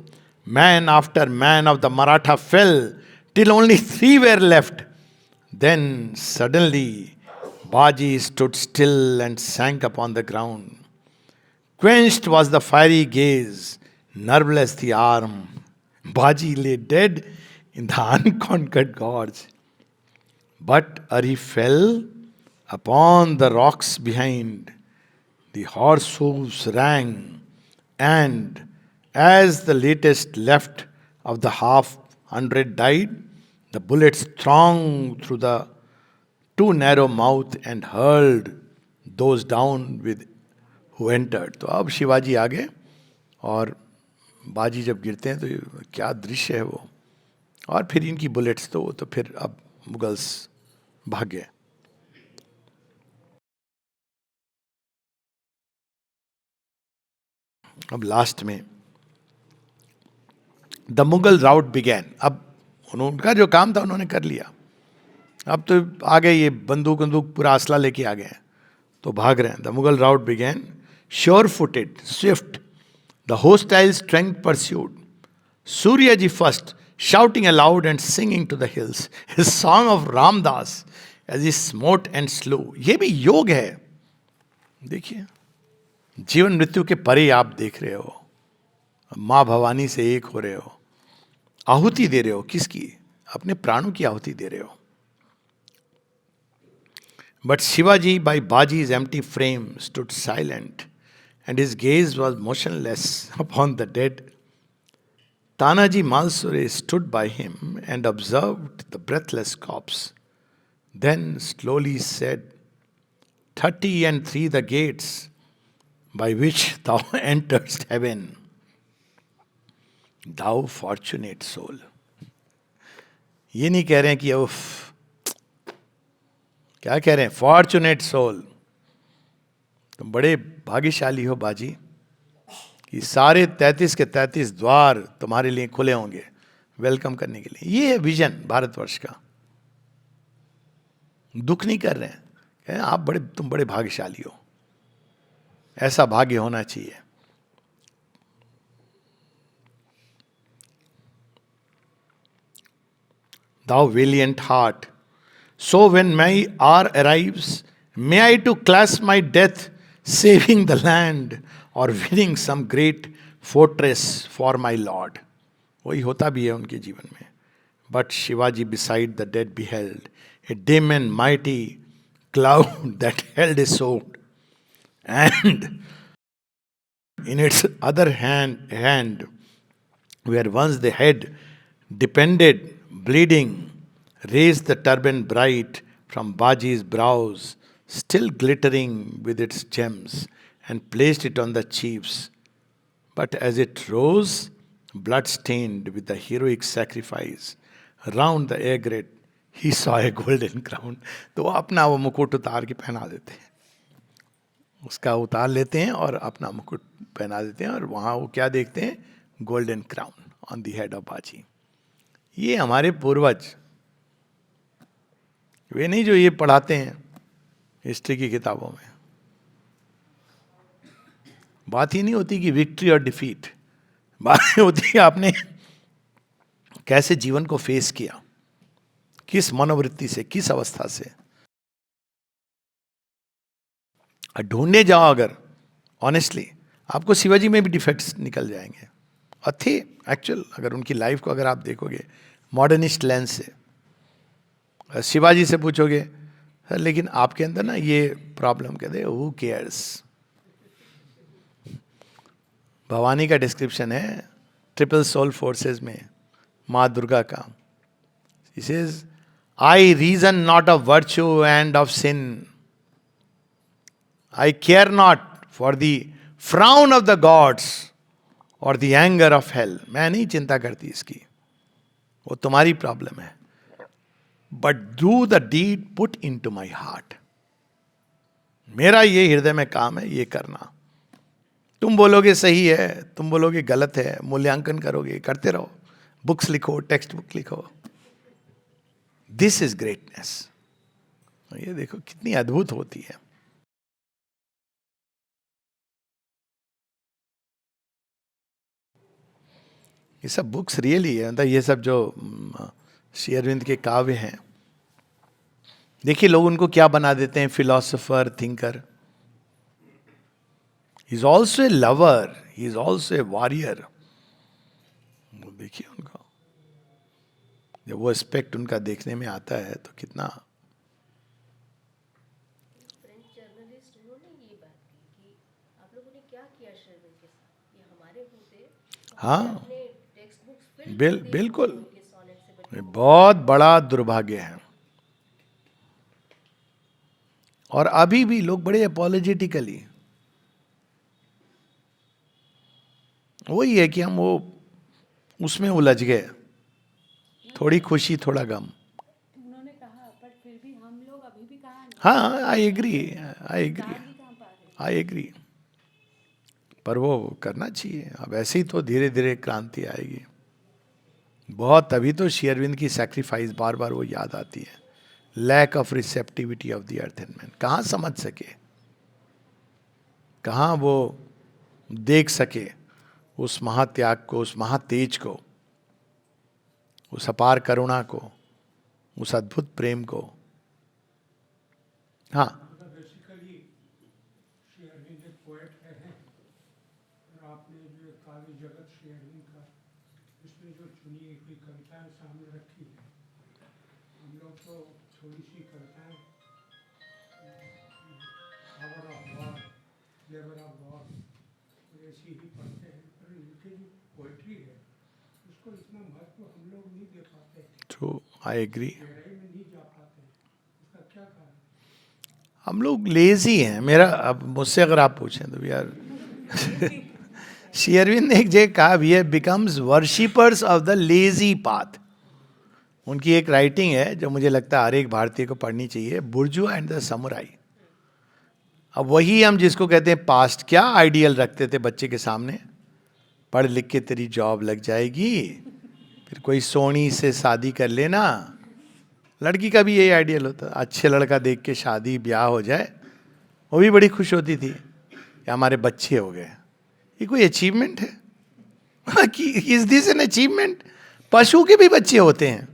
Man after man of the Maratha fell, till only 3 were left. Then suddenly, Baji stood still and sank upon the ground. Quenched was the fiery gaze, nerveless the arm. Baji lay dead in the unconquered gorge. But ere he fell upon the rocks behind, the horse hooves rang, and as the latest left of the 100 died, the bullets thronged through the too narrow mouth and hurled those down with who entered. तो अब शिवाजी आ गए और बाजी जब गिरते हैं तो क्या दृश्य है वो. और फिर इनकी बुलेट्स तो फिर अब मुगल्स भाग गए. अब लास्ट में द मुगल राउट बिगैन. अब उनका जो काम था उन्होंने कर लिया. अब तो आ गए ये बंदूक पूरा असला लेके आ गए, तो भाग रहे हैं. The Mughal rout began, sure footed, swift, the hostile strength pursued. Surya ji first, shouting aloud and singing to the hills, his song of Ramdas as he smote and slew. ये भी योग है. देखिए, जीवन मृत्यु के परे आप देख रहे हो, माँ भवानी से एक हो रहे हो, आहुति दे रहे हो. किसकी? अपने प्राणों की आहुति दे रहे हो. But Shivaji, by Baji's empty frame, stood silent, and his gaze was motionless upon the dead. Tanaji Malsure stood by him and observed the breathless corpse. Then slowly said, 33 the gates by which thou enterest heaven. Thou fortunate soul. ये नहीं कह रहे हैं कि उफ, क्या कह रहे हैं? Fortunate soul. तुम बड़े भाग्यशाली हो बाजी, कि सारे 33 के 33 द्वार तुम्हारे लिए खुले होंगे वेलकम करने के लिए. ये है विजन भारतवर्ष का. दुख नहीं कर रहे हैं, कह रहे हैं तुम बड़े भाग्यशाली हो. ऐसा भाग्य होना चाहिए. Thou valiant heart, so when my hour arrives, may I to clasp my death, saving the land or winning some great fortress for my lord. वही होता भी है उनके जीवन में. But Shivaji beside the dead beheld a dim and mighty cloud that held a sword, and In its other hand, where once the head depended, bleeding, raised the turban bright from Baji's brows, still glittering with its gems, and placed it on the chief's. But as it rose, blood stained with the heroic sacrifice, round the egret, he saw a golden crown. तो वो अपना वो मुकुट उतार के पहना देते हैं, उसका उतार लेते हैं और अपना मुकुट पहना देते हैं, और वहाँ वो क्या देखते हैं? Golden crown on the head of बाजी. ये हमारे पूर्वज, वे नहीं जो ये पढ़ाते हैं हिस्ट्री की किताबों में. बात ही नहीं होती कि विक्ट्री और डिफीट, बात होती है आपने कैसे जीवन को फेस किया, किस मनोवृत्ति से, किस अवस्था से. ढूंढने जाओ अगर ऑनेस्टली, आपको शिवाजी में भी डिफेक्ट्स निकल जाएंगे. और थे एक्चुअल, अगर उनकी लाइफ को अगर आप देखोगे मॉडर्निस्ट लेंस से, शिवाजी से पूछोगे सर लेकिन आपके अंदर ना ये प्रॉब्लम, कहते हु केयर्स. भवानी का डिस्क्रिप्शन है ट्रिपल सोल फोर्सेस में माँ दुर्गा का. He says, I reason not of virtue and of sin. I care not for the frown of the gods or the anger of hell. मैं नहीं चिंता करती इसकी, वो तुम्हारी प्रॉब्लम है. But do the deed put into my heart. मेरा ये हृदय में काम है, ये करना. तुम बोलोगे सही है, तुम बोलोगे गलत है, मूल्यांकन करोगे, करते रहो, बुक्स लिखो, टेक्स्ट बुक लिखो. This is greatness. ये देखो कितनी अद्भुत होती है. ये सब बुक्स रियली है, मतलब ये सब जो श्री अरविंद के काव्य हैं, देखिए लोग उनको क्या बना देते हैं, philosopher, thinker. He is also a lover, he is also a warrior. वो देखिए उनका, जब वो एस्पेक्ट उनका देखने में आता है तो कितना. फ्रेंच जर्नलिस्ट उन्होंने ये बात की कि आप लोगों ने क्या किया शेरविन के साथ, ये हमारे होते हाँ, अपने टेक्स्ट बुक्स बिल्कुल, के सोनेट से बचे. ये बहुत बड़ा दुर्भाग्य है. और अभी भी लोग बड़े अपोलोजेटिकली, वही है कि हम वो उसमें उलझ गए, थोड़ी खुशी थोड़ा गम. उन्होंने कहा पर फिर भी हम लोग अभी भी कहाँ नहीं, हाँ, आई एग्री, आई एग्री, भी कहाँ पा रहे. I agree. पर वो करना चाहिए. अब ऐसे ही तो धीरे धीरे क्रांति आएगी. बहुत तभी तो श्री अरविंद की सैक्रिफाइस बार बार वो याद आती है. Lack of receptivity of the earth and man. कहाँ समझ सके, कहाँ वो देख सके उस महात्याग को, उस महातेज को, उस अपार करुणा को, उस अद्भुत प्रेम को. हाँ, बेसिकली श्री अरविंद एक पोएट है. और आपने जो काव्य जगत श्री अरविंद का, इसमें जो चुनी हुई कविताएं सामने रखी है, हम लोग तो थोड़ी सी कविताएं hour of war, labour of war ऐसी ही पढ़ते हैं, पर इनकी जो पोइट्री है उसको इतना महत्व हम लोग नहीं दे पाते, ट्रू, आई एग्री. गहराई में नहीं जा पाते. उसका क्या कारण? हम लोग लेजी हैं. मेरा, अब मुझसे अगर आप पूछें तो यार श्री अरविंद ने एक जगह कहा, we have becomes worshippers of the lazy path. उनकी एक राइटिंग है जो मुझे लगता है हर एक भारतीय को पढ़नी चाहिए, बुर्जुआ एंड द समुराई. अब वही हम जिसको कहते हैं पास्ट, क्या आइडियल रखते थे बच्चे के सामने, पढ़ लिख के तेरी जॉब लग जाएगी, फिर कोई सोनी से शादी कर लेना. लड़की का भी यही आइडियल होता, अच्छे लड़का देख के शादी ब्याह हो जाए. वो भी बड़ी खुश होती थी कि हमारे बच्चे हो गए. ये कोई अचीवमेंट है? Is this an achievement? पशु के भी बच्चे होते हैं.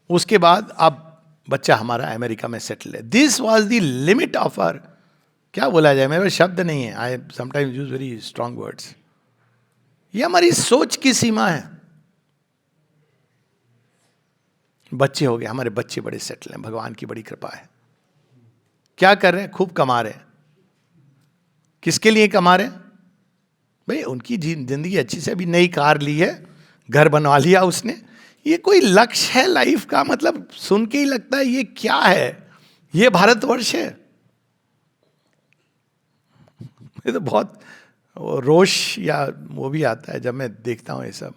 उसके बाद अब बच्चा हमारा अमेरिका में सेटल है. This was the limit of our, क्या बोला जाए, मेरे पास शब्द नहीं है. I sometimes use very strong words. ये हमारी सोच की सीमा है. बच्चे हो गए, हमारे बच्चे बड़े सेटल हैं, भगवान की बड़ी कृपा है. क्या कर रहे हैं? खूब कमा रहे हैं. किसके लिए कमा रहे हैं? भाई उनकी जिंदगी अच्छी से, अभी नई कार ली है, घर बनवा लिया उसने, ये कोई लक्ष्य है लाइफ का? मतलब सुन के ही लगता है ये क्या है, ये भारतवर्ष है? ये तो बहुत रोष या वो भी आता है जब मैं देखता हूँ ये सब,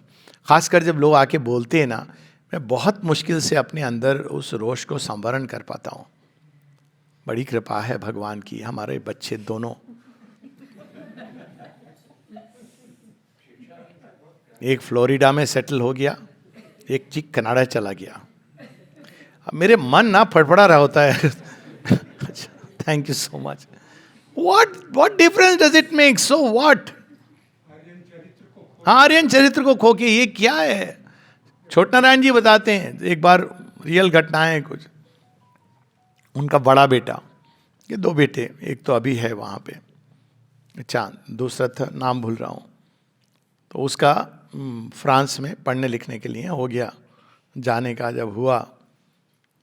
खासकर जब लोग आके बोलते हैं ना, मैं बहुत मुश्किल से अपने अंदर उस रोष को संवरण कर पाता हूँ। बड़ी कृपा है भगवान की, हमारे बच्चे दोनों, एक फ्लोरिडा में सेटल हो गया, एक चिक कनाडा चला गया। अब मेरे मन ना फड़फड़ा रहा होता है। Thank you so much. What difference does it make? So what? हाँ, आर्यन चरित्र को खो के ये क्या है? छोटा नारायण जी बताते हैं, एक बार रियल घटनाएं कुछ, उनका बड़ा बेटा, ये दो बेटे, एक तो अभी है वहाँ पे चांद, दूसरा था नाम भूल रहा हूँ, तो उसका फ्रांस में पढ़ने लिखने के लिए हो गया जाने का। जब हुआ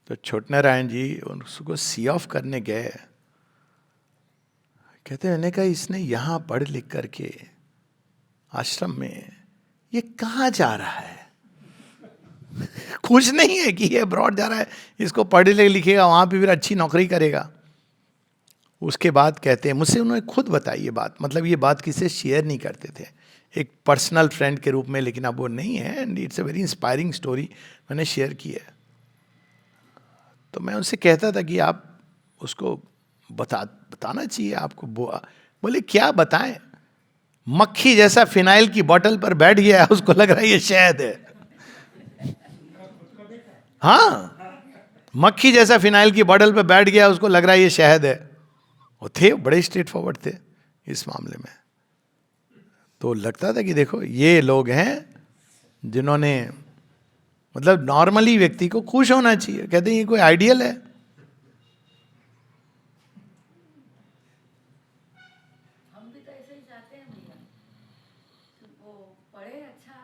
तो छोटे नारायण जी उसको सी ऑफ करने गए, कहते मैंने कहा इसने यहाँ पढ़ लिख करके आश्रम में ये कहाँ जा रहा है? खुश नहीं है कि ये अब्रॉड जा रहा है, इसको पढ़े लिखेगा वहाँ पे फिर अच्छी नौकरी करेगा। उसके बाद कहते हैं, मुझसे उन्होंने खुद बताई ये बात, मतलब ये बात किसी से शेयर नहीं करते थे, एक पर्सनल फ्रेंड के रूप में, लेकिन अब वो नहीं है, and it's a very inspiring story, मैंने शेयर की है। तो मैं उनसे कहता था कि आप उसको बताना चाहिए आपको। बोले क्या बताएं? मक्खी जैसा फिनाइल की बोतल पर बैठ गया, उसको लग रहा है ये शहद है। हाँ, मक्खी जैसा फिनाइल की बोतल पर बैठ गया, उसको लग रहा है ये शहद है। वो थे बड़े स्ट्रेट फॉरवर्ड थे इस मामले में। तो लगता था कि देखो ये लोग हैं जिन्होंने, मतलब नॉर्मली व्यक्ति को खुश होना चाहिए, कहते हैं ये कोई आइडियल है। हम भी तो ऐसे ही चाहते हैं भैया, वो पढ़े अच्छा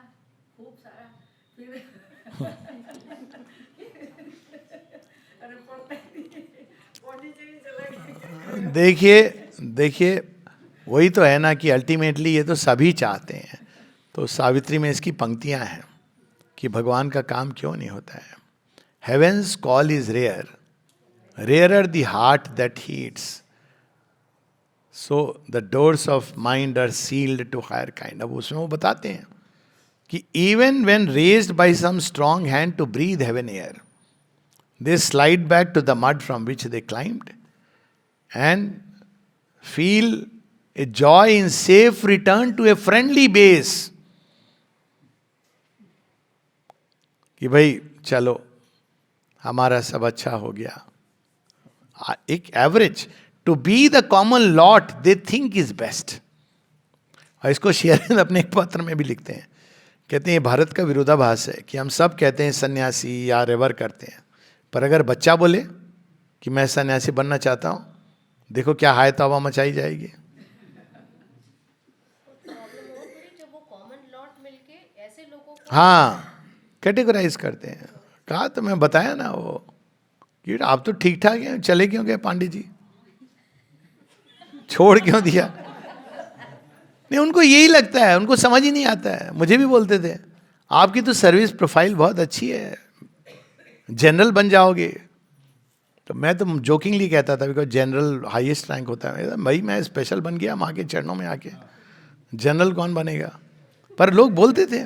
खूब सारा, फिर अरे पौंडीचेरी चला गया। देखिए वही तो है ना कि अल्टीमेटली ये तो सभी चाहते हैं। तो सावित्री में इसकी पंक्तियां हैं कि भगवान का काम क्यों नहीं होता है। Heaven's call is rare, rarer the heart that heats, so the doors of mind are sealed to higher kind. अब उसमें वो बताते हैं कि even when raised by some strong hand to breathe heaven air, they slide back to the mud from which they climbed and feel a joy in safe return to a friendly base। कि भाई चलो हमारा सब अच्छा हो गया। एक average to be the common lot they think is best. और इसको शेयर अपने एक पत्र में भी लिखते हैं, कहते हैं भारत का विरोधाभास है कि हम सब कहते हैं सन्यासी या रेवर करते हैं, पर अगर बच्चा बोले कि मैं सन्यासी बनना चाहता हूं, देखो क्या हाय तौबा मचाई जाएगी। प्रॉब्लम और पूरी जब वो कॉमन लॉट मिलके ऐसे लोगों को हाँ, कैटेगराइज करते हैं। कहा तो मैं बताया ना वो कि आप तो ठीक ठाक हैं, चले क्यों गए पांडे जी, छोड़ क्यों दिया? नहीं, उनको यही लगता है, उनको समझ ही नहीं आता है। मुझे भी बोलते थे आपकी तो सर्विस प्रोफाइल बहुत अच्छी है, जनरल बन जाओगे। तो मैं तो जोकिंगली कहता था, बिकॉज जनरल हाईएस्ट रैंक होता है। भाई मैं स्पेशल बन गया माँ के चरणों में आके, जनरल कौन बनेगा? पर लोग बोलते थे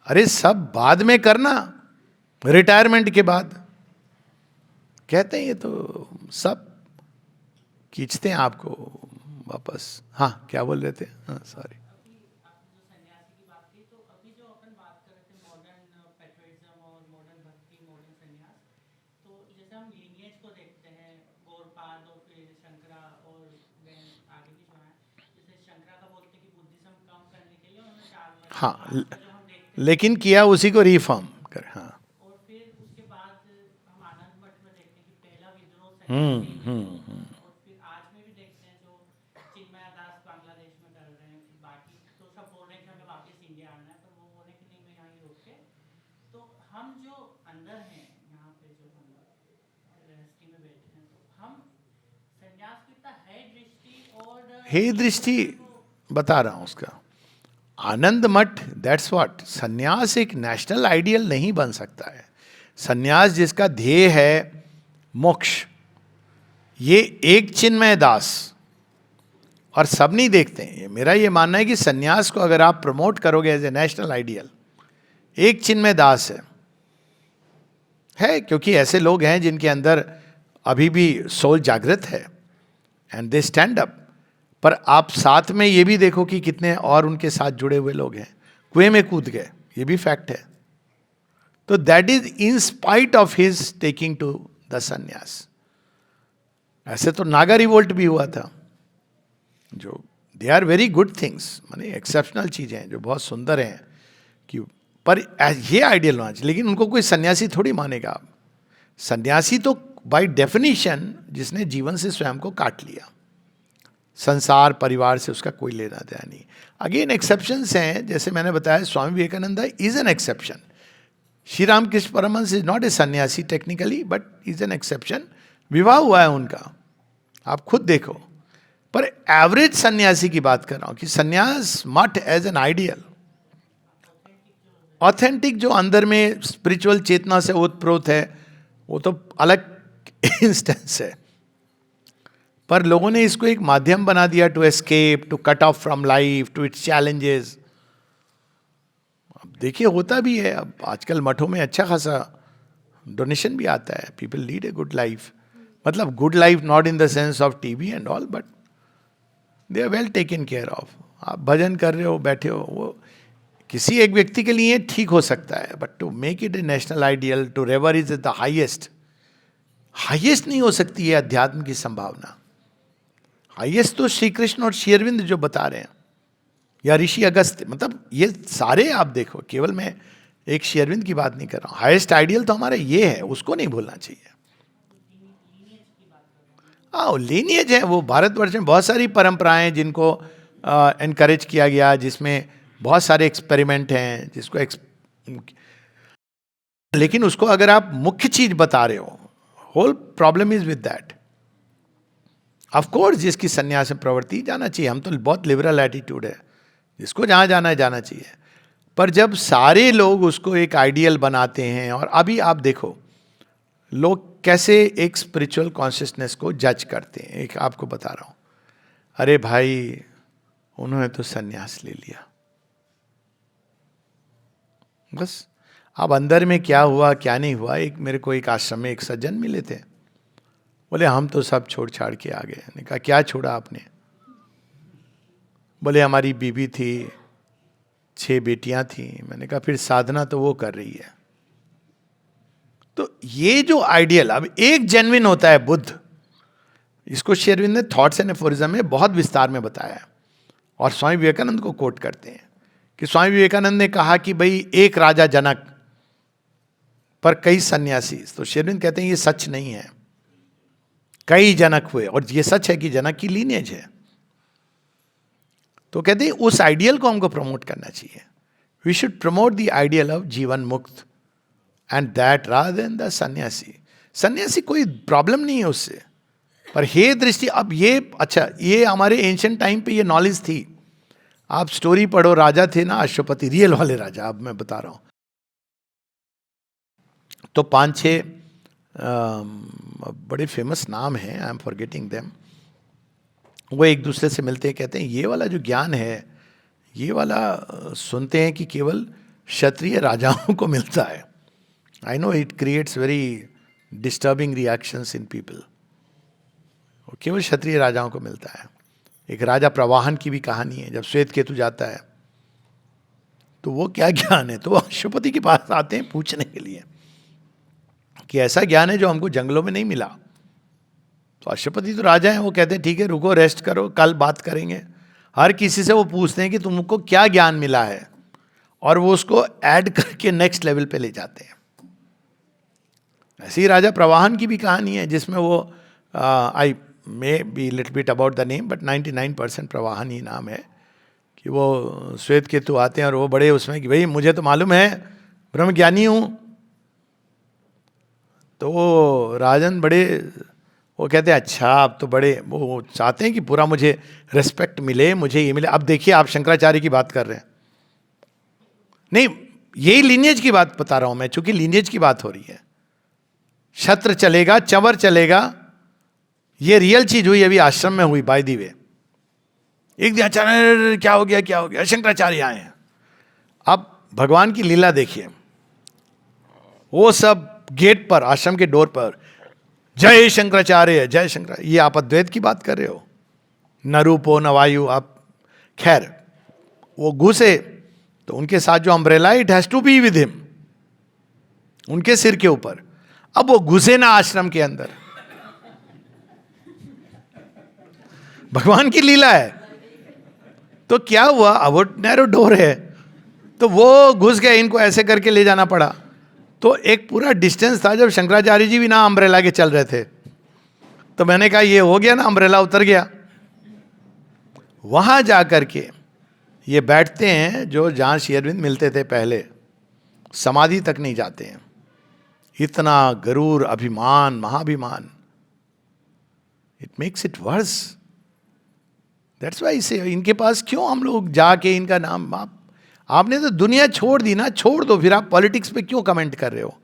अरे सब बाद में करना, रिटायरमेंट के बाद। कहते हैं ये तो सब खींचते हैं आपको वापस। हाँ, क्या बोल रहे थे? हाँ सॉरी। हाँ, लेकिन किया उसी को रिफॉर्म कर। हाँ, हम्म। हे दृष्टि बता रहा हूं उसका। आनंद मठ, दैट्स व्हाट, सन्यास एक नेशनल आइडियल नहीं बन सकता है। सन्यास जिसका ध्येय है मोक्ष, ये एक चिन्मय दास, और सब नहीं देखते हैं। मेरा ये मानना है कि सन्यास को अगर आप प्रमोट करोगे एज ए नेशनल आइडियल, एक चिन्मय दास है, क्योंकि ऐसे लोग हैं जिनके अंदर अभी भी सोल जागृत है एंड दे स्टैंड अप। पर आप साथ में ये भी देखो कि कितने और उनके साथ जुड़े हुए लोग हैं, कुएं में कूद गए, ये भी फैक्ट है। तो that is in spite of his taking to the sannyas. ऐसे तो नागा रिवोल्ट भी हुआ था, जो they are very good things, माने एक्सेप्शनल चीजें हैं जो बहुत सुंदर हैं कि, पर ये आइडियल होना चाहिए। लेकिन उनको कोई सन्यासी थोड़ी मानेगा आप। सन्यासी तो बाय डेफिनेशन जिसने जीवन से स्वयं को काट लिया, संसार परिवार से उसका कोई लेना देना नहीं। अगेन एक्सेप्शंस हैं, जैसे मैंने बताया Swami Vivekananda is an exception. Shri Ramakrishna Paramahamsa is not a sannyasi technically, but is an exception. विवाह हुआ है उनका, आप खुद देखो। पर एवरेज सन्यासी की बात कर रहा हूं कि सन्यास मठ एज एन आइडियल, ऑथेंटिक जो अंदर में स्पिरिचुअल चेतना से ओतप्रोत है, वो तो अलग इंस्टेंस है। पर लोगों ने इसको एक माध्यम बना दिया to escape, to cut off from life, to its challenges. अब देखिए होता भी है, अब आजकल मठों में अच्छा खासा डोनेशन भी आता है, people lead a good life. मतलब good life not in the sense of TV and all, but they are well taken care of. आप भजन कर रहे हो, बैठे हो, वो किसी एक व्यक्ति के लिए ठीक हो सकता है, but to make it a national ideal, to revere is the highest, highest नहीं हो सकती है अध्यात्म की संभावना। हाईएस्ट तो श्री कृष्ण और श्री अरविंद जो बता रहे हैं, या ऋषि अगस्त्य, मतलब ये सारे आप देखो, केवल मैं एक श्री अरविंद की बात नहीं कर रहा हूं। हाईएस्ट आइडियल तो हमारा ये है, उसको नहीं भूलना चाहिए। हाँ, लीनियज है, वो भारतवर्ष में बहुत सारी परंपराएं हैं जिनको एनकरेज किया गया, जिसमें बहुत सारे एक्सपेरिमेंट हैं, लेकिन उसको अगर आप मुख्य चीज बता रहे हो, whole problem is with that. Of course जिसकी सन्यास में प्रवृत्ति जाना चाहिए, हम तो बहुत लिबरल एटीट्यूड है, जिसको जहां जाना है जाना चाहिए। पर जब सारे लोग उसको एक आइडियल बनाते हैं, और अभी आप देखो लोग कैसे एक स्पिरिचुअल कॉन्शियसनेस को जज करते हैं। एक आपको बता रहा हूं, अरे भाई उन्होंने तो सन्यास ले लिया, बस। अब अंदर में क्या हुआ क्या नहीं हुआ, एक मेरे को एक आश्रम में एक सज्जन मिले थे, बोले हम तो सब छोड़ छाड़ के आ गए। मैंने कहा क्या छोड़ा आपने? बोले हमारी बीवी थी, 6 बेटियां थी। मैंने कहा फिर साधना तो वो कर रही है। तो ये जो आइडियल, अब एक जेन्युइन होता है बुद्ध, इसको श्री अरविंद ने थॉट्स एंड एफोरिज्म में बहुत विस्तार में बताया है, और स्वामी विवेकानंद को कोट करते हैं कि स्वामी विवेकानंद ने कहा कि भाई एक राजा जनक पर कई सन्यासी। तो श्री अरविंद कहते हैं ये सच नहीं है, कई जनक हुए, और ये सच है कि जनक की लीनेज है। तो कहते हैं उस आइडियल को हमको प्रमोट करना चाहिए। We should promote the ideal of jivan mukt, and that rather than the sannyasi. सन्यासी कोई प्रॉब्लम नहीं है उससे, पर हे दृष्टि, अब ये अच्छा, ये हमारे एंशिएंट टाइम पे ये नॉलेज थी। आप स्टोरी पढ़ो, राजा थे ना अश्वपति, रियल वाले राजा, अब मैं बता रहा हूं। तो 5-6 बड़े फेमस नाम हैं, आई एम फॉरगेटिंग देम। वो एक दूसरे से मिलते हैं, कहते हैं ये वाला जो ज्ञान है, ये वाला सुनते हैं कि केवल क्षत्रिय राजाओं को मिलता है। I know it creates very disturbing reactions in people. केवल क्षत्रिय राजाओं को मिलता है। एक राजा प्रवाहन की भी कहानी है, जब श्वेत केतु जाता है तो वो क्या ज्ञान है, तो अश्वपति के पास आते हैं पूछने के लिए कि ऐसा ज्ञान है जो हमको जंगलों में नहीं मिला। तो अश्वपति तो राजा हैं, वो कहते हैं ठीक है रुको, रेस्ट करो, कल बात करेंगे। हर किसी से वो पूछते हैं कि तुमको क्या ज्ञान मिला है, और वो उसको ऐड करके नेक्स्ट लेवल पे ले जाते हैं। ऐसी राजा प्रवाहन की भी कहानी है, जिसमें वो I may be little bit about the name, but 99% प्रवाहन ही नाम है, कि वो श्वेत केतु आते हैं और वो बड़े उसमें कि भाई मुझे तो मालूम है, ब्रह्म ज्ञानी हूँ। तो वो राजन बड़े वो कहते हैं अच्छा आप तो बड़े, वो चाहते हैं कि पूरा मुझे रिस्पेक्ट मिले, मुझे ये मिले। अब देखिए आप शंकराचार्य की बात कर रहे हैं, नहीं यही लीनियज की बात बता रहा हूं मैं, चूंकि लीनियज की बात हो रही है। छत्र चलेगा, चवर चलेगा, ये रियल चीज हुई, अभी आश्रम में हुई बाय दी वे। एक दिन अचानक क्या हो गया, क्या हो गया, शंकराचार्य आए हैं। अब भगवान की लीला देखिए, वो सब गेट पर, आश्रम के डोर पर जय शंकराचार्य, जय शंकराचार्य। ये आप अद्वैत की बात कर रहे हो, न रूपो न वायु। आप खैर वो घुसे तो उनके साथ जो umbrella, it has to be with him, उनके सिर के ऊपर। अब वो घुसे ना आश्रम के अंदर, भगवान की लीला है। तो क्या हुआ, अब वो नैरो डोर है, तो वो घुस गए, इनको ऐसे करके ले जाना पड़ा। तो एक पूरा डिस्टेंस था, जब शंकराचार्य जी भी ना अम्ब्रेला के चल रहे थे, तो मैंने कहा ये हो गया ना, अम्ब्रेला उतर गया। वहां जाकर के ये बैठते हैं जो जहां श्री अरविंद मिलते थे पहले, समाधि तक नहीं जाते हैं। इतना गरूर अभिमान, महाभिमान, it makes it worse. That's why से इनके पास क्यों हम लोग जाके इनका नाम, आपने तो दुनिया छोड़ दी ना, छोड़ दो, फिर आप पॉलिटिक्स पे क्यों कमेंट कर रहे हो?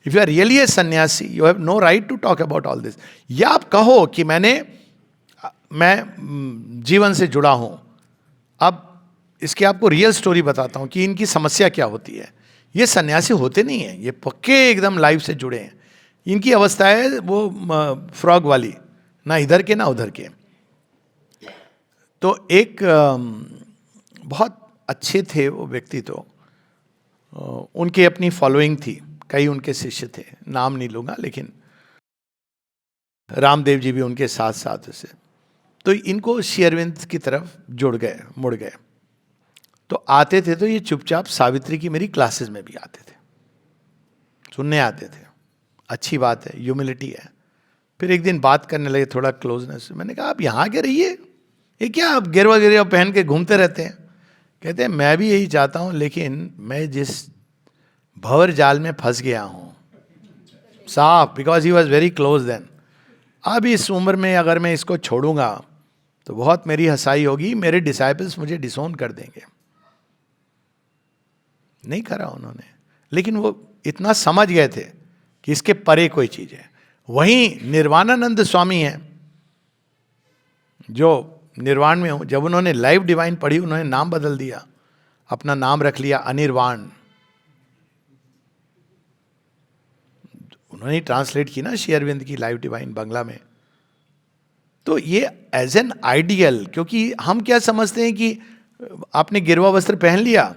If you are really a sannyasi, you have no right to talk about all this. या आप कहो कि मैं जीवन से जुड़ा हूं। अब इसके आपको रियल स्टोरी बताता हूं कि इनकी समस्या क्या होती है। ये सन्यासी होते नहीं है, ये पक्के एकदम लाइफ से जुड़े हैं। इनकी अवस्था है वो फ्रॉग वाली, ना इधर के ना उधर के। तो एक बहुत अच्छे थे वो व्यक्ति, तो उनकी अपनी फॉलोइंग थी, कई उनके शिष्य थे, नाम नहीं लूंगा, लेकिन रामदेव जी भी उनके साथ साथ से। तो इनको श्री अरविंद की तरफ जुड़ गए, मुड़ गए। तो आते थे तो ये चुपचाप सावित्री की मेरी क्लासेस में भी आते थे, सुनने आते थे। अच्छी बात है, ह्यूमिलिटी है। फिर एक दिन बात करने लगे, थोड़ा क्लोजनेस। मैंने कहा आप यहाँ के रहिए, ये क्या आप गिरवा गिरवा पहन के घूमते रहते हैं? कहते हैं मैं भी यही चाहता हूँ, लेकिन मैं जिस भंवर जाल में फंस गया हूँ साफ, because he was very close then. अब इस उम्र में अगर मैं इसको छोड़ूंगा तो बहुत मेरी हंसाई होगी, मेरे डिसाइपल्स मुझे डिसोन कर देंगे। नहीं करा उन्होंने, लेकिन वो इतना समझ गए थे कि इसके परे कोई चीज है। वहीं निर्वाणानंद स्वामी हैं जो निर्वाण में हूं। जब उन्होंने लाइव डिवाइन पढ़ी, उन्होंने नाम बदल दिया, अपना नाम रख लिया अनिर्वाण। उन्होंने ट्रांसलेट की ना श्री अरविंद की लाइव डिवाइन बांग्ला में। तो ये एज एन आइडियल, क्योंकि हम क्या समझते हैं कि आपने गिरवा वस्त्र पहन लिया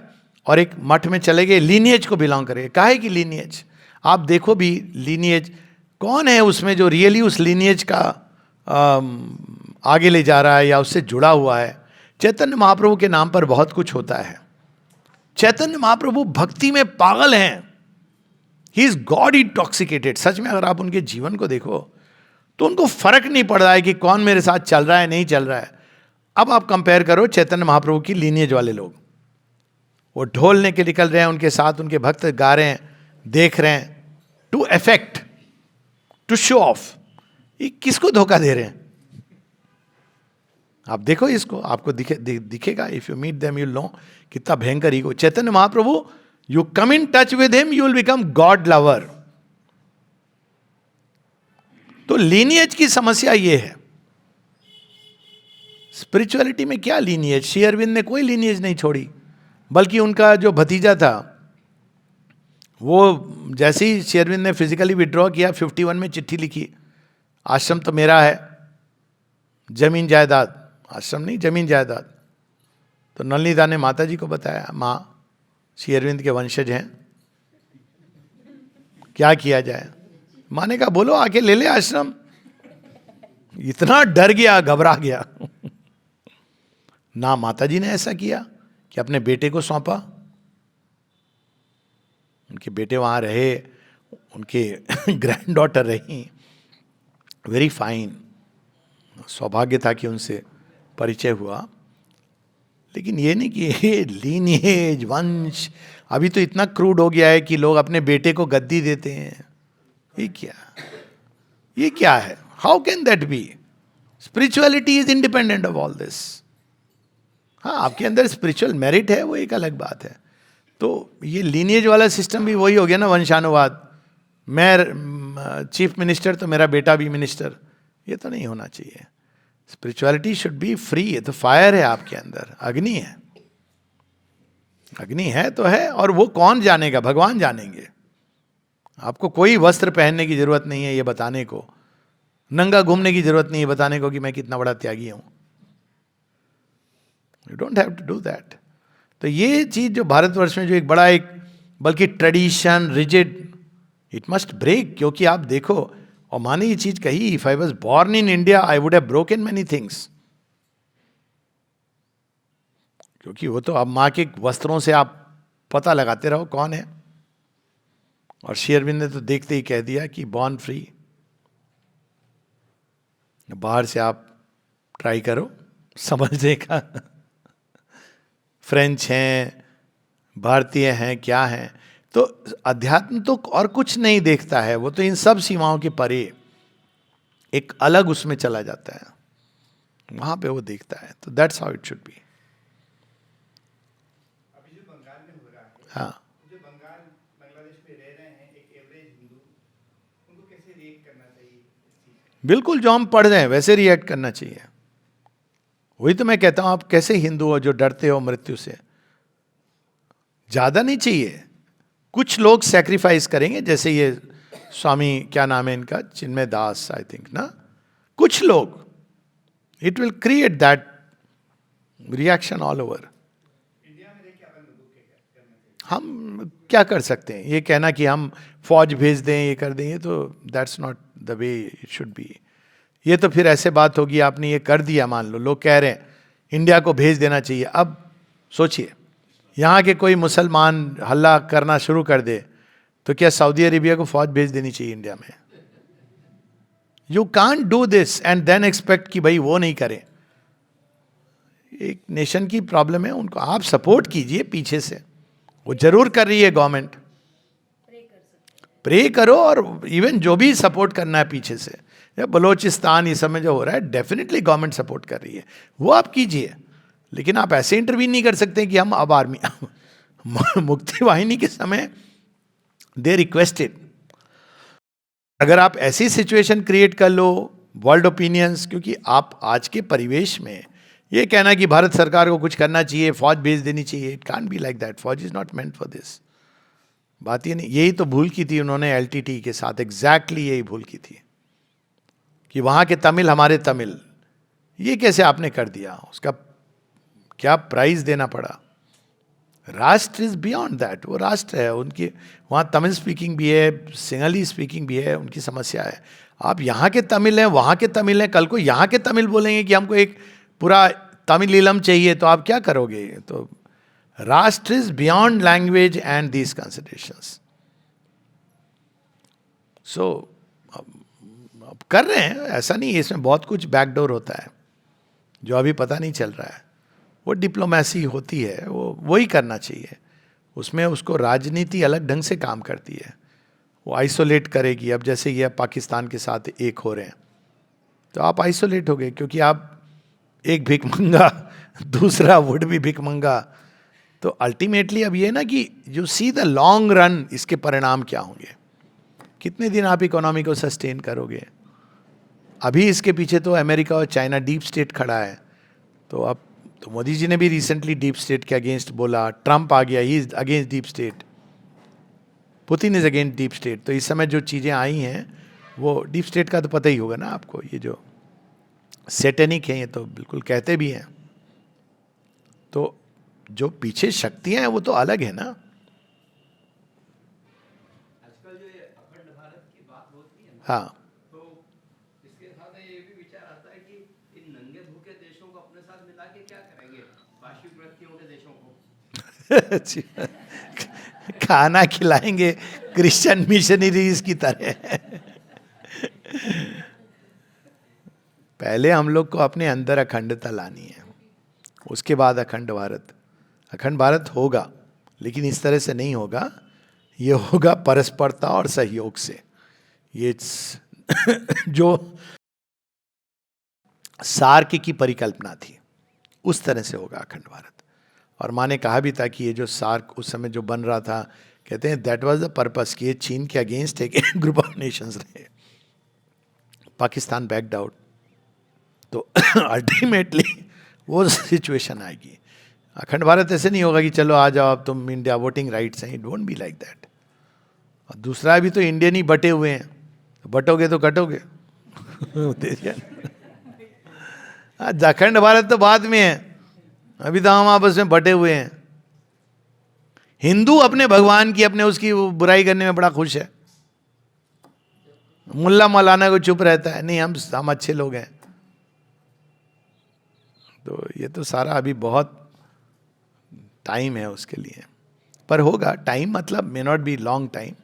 और एक मठ में चले गए, लीनिएज को बिलोंग करें। काहे की लीनिएज? आप देखो भी लीनिएज कौन है उसमें जो रियली उस लीनिएज का आगे ले जा रहा है या उससे जुड़ा हुआ है। चैतन्य महाप्रभु के नाम पर बहुत कुछ होता है। चैतन्य महाप्रभु भक्ति में पागल हैं, ही इज गॉड इंटॉक्सिकेटेड। सच में अगर आप उनके जीवन को देखो तो उनको फर्क नहीं पड़ रहा है कि कौन मेरे साथ चल रहा है, नहीं चल रहा है। अब आप कंपेयर करो चैतन्य महाप्रभु की लीनिएज वाले लोग, वो ढोल लेके निकल रहे हैं, उनके साथ उनके भक्त गा रहे हैं, देख रहे हैं, to affect, to show off. ये किसको धोखा दे रहे हैं? आप देखो इसको, आपको दिखेगा। If you meet them you know कितना भयंकर ego. Chaitanya Mahaprabhu, you come in touch with him, you will become God lover. तो लीनिएज की समस्या ये है। स्पिरिचुअलिटी में क्या लीनिएज? श्री अरविंद ने कोई लीनिएज नहीं छोड़ी, बल्कि उनका जो भतीजा था वो जैसे ही श्री अरविंद ने फिजिकली विड्रॉ किया, 51 में चिट्ठी लिखी, आश्रम तो मेरा है, जमीन जायदाद, आश्रम नहीं जमीन जायदाद। तो नलिनी ने माता जी को बताया, माँ श्री अरविंद के वंशज हैं, क्या किया जाए? माँ ने कहा बोलो आके ले ले आश्रम। इतना डर गया, घबरा गया। ना माता जी ने ऐसा किया कि अपने बेटे को सौंपा, उनके बेटे वहां रहे, उनके ग्रैंड डॉटर रही, वेरी फाइन, सौभाग्य था कि उनसे परिचय हुआ। लेकिन ये नहीं कि लीनिएज, वंश, अभी तो इतना क्रूड हो गया है कि लोग अपने बेटे को गद्दी देते हैं। ये क्या है? How can that be? Spirituality is independent of all this. हाँ, आपके अंदर स्पिरिचुअल मेरिट है, वो एक अलग बात है. तो ये लीनिएज वाला सिस्टम भी वही हो गया ना, वंशानुवाद. मैं चीफ मिनिस्टर तो मेरा बेटा भी मिनिस्टर, ये तो नहीं होना चाहिए. Spirituality should be free. ये तो फायर है आपके अंदर, अग्नि है. अग्नि है तो है, और वो कौन जानेगा? भगवान जानेंगे. आपको कोई वस्त्र पहनने की जरूरत नहीं है ये बताने को, नंगा घूमने की जरूरत नहीं है बताने को कि मैं कितना बड़ा त्यागी हूं. You don't have to do that. तो ये चीज जो भारतवर्ष में जो एक बड़ा एक बल्कि tradition rigid, it must break. क्योंकि आप देखो, और माने ये चीज कही, if I was born in India I would have broken many things. क्योंकि वो तो अब माँ के वस्त्रों से आप पता लगाते रहो कौन है. और श्री अरविंद ने तो देखते ही कह दिया कि बॉर्न फ्री. बाहर से आप ट्राई करो समझने का. फ्रेंच हैं, भारतीय हैं, क्या हैं. तो अध्यात्म तो और कुछ नहीं देखता है, वो तो इन सब सीमाओं के परे एक अलग उसमें चला जाता है, वहां पे वो देखता है. तो that's how it should be. अभी जो बंगाल में हो रहा है, हाँ, जो बांग्लादेश में रह रहे हैं एक एवरेज हिंदू, उनको कैसे रिएक्ट करना चाहिए इस चीज पे? बिल्कुल जो हम पढ़ रहे हैं वैसे रिएक्ट करना चाहिए. वही तो मैं कहता हूं, आप कैसे हिंदू हो जो डरते हो मृत्यु से? ज्यादा नहीं चाहिए. कुछ लोग सेक्रीफाइस करेंगे, जैसे ये स्वामी क्या नाम है इनका, चिन्मय दास आई थिंक ना, कुछ लोग, it will create that reaction all over. India में रह के अपन लोगों को क्या करना चाहिए? हम क्या कर सकते हैं? ये कहना कि हम फौज भेज दें, ये कर दें, ये तो that's not the way it should be. ये तो फिर ऐसे बात होगी, आपने ये कर दिया, मान लो लोग कह रहे हैं इंडिया को भेज देना चाहिए. अब सोचिए, यहाँ के कोई मुसलमान हल्ला करना शुरू कर दे तो क्या सऊदी अरेबिया को फौज भेज देनी चाहिए इंडिया में? You can't do this and then expect कि भाई वो नहीं करें. एक नेशन की प्रॉब्लम है, उनको आप सपोर्ट कीजिए पीछे से. वो जरूर कर रही है गवर्नमेंट, प्रे करो. और इवन जो भी सपोर्ट करना है पीछे से, या बलोचिस्तान ये सब में जो हो रहा है, डेफिनेटली गवर्नमेंट सपोर्ट कर रही है, वो आप कीजिए. लेकिन आप ऐसे इंटरवीन नहीं कर सकते कि हम अब आर्मी मुक्ति वाहिनी के समय दे रिक्वेस्टेड. अगर आप ऐसी सिचुएशन क्रिएट कर लो, वर्ल्ड ओपिनियंस, क्योंकि आप आज के परिवेश में ये कहना कि भारत सरकार को कुछ करना चाहिए, फौज भेज देनी चाहिए, it can't be like that. फौज is not meant for this. बात ये नहीं. यही तो भूल की थी उन्होंने एलटीटी के साथ, एग्जैक्टली यही भूल की थी कि वहां के तमिल हमारे तमिल. ये कैसे आपने कर दिया? उसका क्या प्राइस देना पड़ा? राष्ट्र इज बियॉन्ड दैट. वो राष्ट्र है, उनकी वहाँ तमिल स्पीकिंग भी है, सिंगली स्पीकिंग भी है, उनकी समस्या है. आप यहाँ के तमिल हैं, वहाँ के तमिल हैं, कल को यहाँ के तमिल बोलेंगे कि हमको एक पूरा तमिलीलम चाहिए, तो आप क्या करोगे? तो राष्ट्र is beyond language and these considerations. So अब कर रहे हैं, ऐसा नहीं है, इसमें बहुत कुछ बैकडोर होता है जो अभी पता नहीं चल रहा है. वो डिप्लोमेसी होती है, वो वही करना चाहिए. उसमें उसको राजनीति अलग ढंग से काम करती है, वो आइसोलेट करेगी. अब जैसे ये पाकिस्तान के साथ एक हो रहे हैं, तो आप आइसोलेट हो गए क्योंकि आप एक भिखमंगा, दूसरा वुड भी भिखमंगा. तो अल्टीमेटली अब ये ना कि you see the long run, इसके परिणाम क्या होंगे, कितने दिन आप इकोनॉमी को सस्टेन करोगे. अभी इसके पीछे तो अमेरिका और चाइना डीप स्टेट खड़ा है. तो अब तो मोदी जी ने भी रिसेंटली डीप स्टेट के अगेंस्ट बोला. ट्रंप आ गया, he is against deep state. Putin is against deep state. तो इस समय जो चीज़ें आई हैं, वो डीप स्टेट का तो पता ही होगा ना आपको. ये जो सैटेनिक है, ये तो बिल्कुल कहते भी हैं. तो जो पीछे शक्तियां हैं वो तो अलग है ना. आजकल जो ये अखंड भारत की बात होती है ना, हाँ, तो इसके साथ ये भी विचार आता है कि इन नंगे भूखे देशों को अपने साथ मिला के क्या करेंगे, वार्षिक व्यक्तियों के देशों को. खाना खिलाएंगे क्रिश्चियन मिशनरीज की तरह. पहले हम लोग को अपने अंदर अखंडता लानी है, उसके बाद अखंड भारत. अखंड भारत होगा, लेकिन इस तरह से नहीं होगा. ये होगा परस्परता और सहयोग से. ये जो सार्क की परिकल्पना थी, उस तरह से होगा अखंड भारत। और माँ ने कहा भी था कि ये जो सार्क उस समय जो बन रहा था, कहते हैं दैट वाज द पर्पस, कि ये चीन के अगेंस्ट एक ग्रुप ऑफ नेशंस रहे। पाकिस्तान बैक्ड आउट, तो अल्टीमेटली वो सिचुएशन आएगी। अखंड भारत ऐसे नहीं होगा कि चलो आ जाओ अब तुम इंडिया, वोटिंग राइट्स हैं, it won't be like that. और दूसरा भी तो इंडियन ही बटे हुए हैं, बटोगे तो कटोगे। अखंड भारत तो बाद में है, अभी तो हम आपस में बटे हुए हैं। हिंदू अपने भगवान की, अपने उसकी बुराई करने में बड़ा खुश है। मुल्ला मौलाना को चुप रहता है, नहीं हम अच्छे लोग हैं। तो ये तो सारा अभी बहुत टाइम है उसके लिए, पर होगा टाइम, मतलब may not be long time,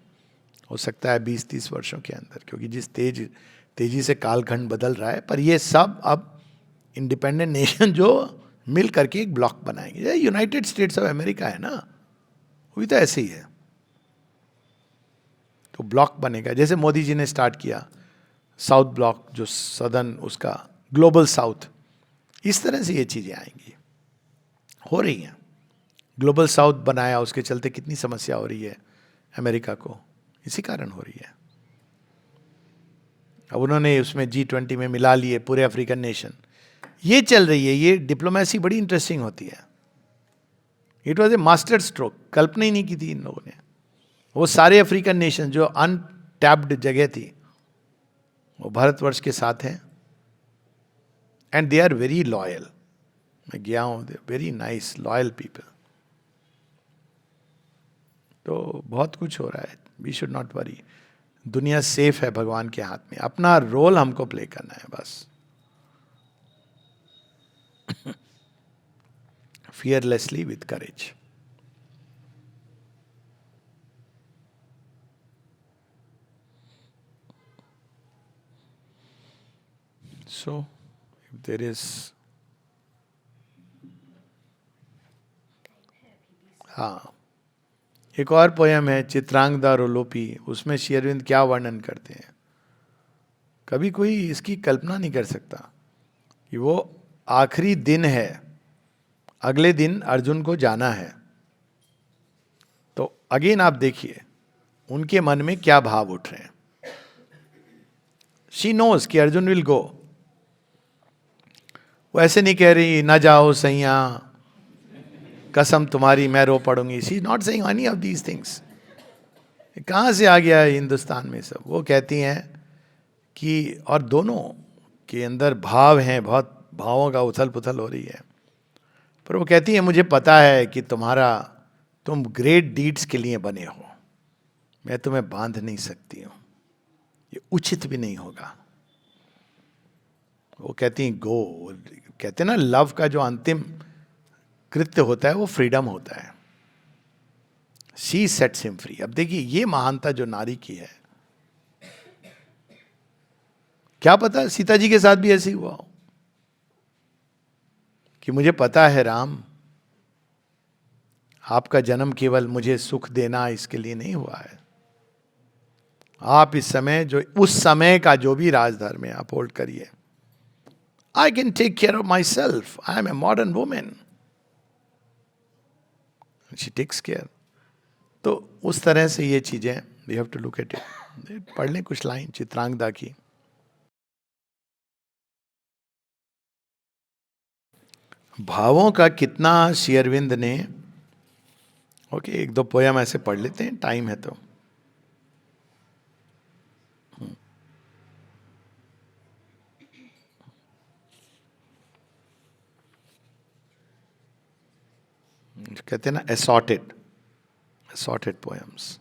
हो सकता है 20-30 वर्षों के अंदर, क्योंकि जिस तेजी से कालखंड बदल रहा है। पर ये सब अब इंडिपेंडेंट नेशन जो मिल करके एक ब्लॉक बनाएंगे, यूनाइटेड स्टेट्स ऑफ अमेरिका है ना, वो भी तो ऐसे ही है। तो ब्लॉक बनेगा, जैसे मोदी जी ने स्टार्ट किया साउथ ब्लॉक, जो सदर्न उसका ग्लोबल साउथ, इस तरह से ये चीजें आएंगी, हो रही हैं। ग्लोबल साउथ बनाया, उसके चलते कितनी समस्या हो रही है अमेरिका को, इसी कारण हो रही है। अब उन्होंने उसमें G20 में मिला लिए पूरे अफ्रीकन नेशन, ये चल रही है। ये डिप्लोमेसी बड़ी इंटरेस्टिंग होती है। It was a master stroke, कल्पना ही नहीं की थी इन लोगों ने। वो सारे अफ्रीकन नेशन जो अनटैप्ड जगह थी, वो भारतवर्ष के साथ हैं, and they are very loyal. मैं गया हूँ, they very nice loyal people. तो बहुत कुछ हो रहा है, वी शुड नॉट वरी। दुनिया सेफ है भगवान के हाथ में, अपना रोल हमको प्ले करना है बस। fearlessly with courage. So, if there is, हाँ, एक और पोयम है चित्रांगदा रोलोपी, उसमें श्री अरविंद क्या वर्णन करते हैं। कभी कोई इसकी कल्पना नहीं कर सकता कि वो आखिरी दिन है, अगले दिन अर्जुन को जाना है। तो अगेन आप देखिए उनके मन में क्या भाव उठ रहे हैं। शी नोज कि अर्जुन विल गो। वो ऐसे नहीं कह रही ना जाओ सैया, कसम तुम्हारी मैं रो पड़ूंगी। She is not saying any of these things. कहाँ से आ गया है हिंदुस्तान में सब। वो कहती हैं कि, और दोनों के अंदर भाव हैं, बहुत भावों का उथल पुथल हो रही है। पर वो कहती है मुझे पता है कि तुम ग्रेट डीड्स के लिए बने हो, मैं तुम्हें बांध नहीं सकती हूँ, ये उचित भी नहीं होगा। वो कहती हैं गो। कहते हैं ना लव का जो अंतिम कृत्य होता है वो फ्रीडम होता है। She sets him free. अब देखिए ये महानता जो नारी की है, क्या पता सीता जी के साथ भी ऐसे ही हुआ हो कि मुझे पता है राम, आपका जन्म केवल मुझे सुख देना इसके लिए नहीं हुआ है। आप इस समय जो उस समय का जो भी राजधर्म है आप होल्ड करिए। I can take care of myself, I am a modern woman. She takes care. तो उस तरह से ये चीजें we have to look at it. पढ़ लें कुछ लाइन चित्रांगदा की। भावों का कितना श्री अरविंद ने, ओके एक दो पोयम ऐसे पढ़ लेते हैं, टाइम है तो। कहते हैं ना assorted poems.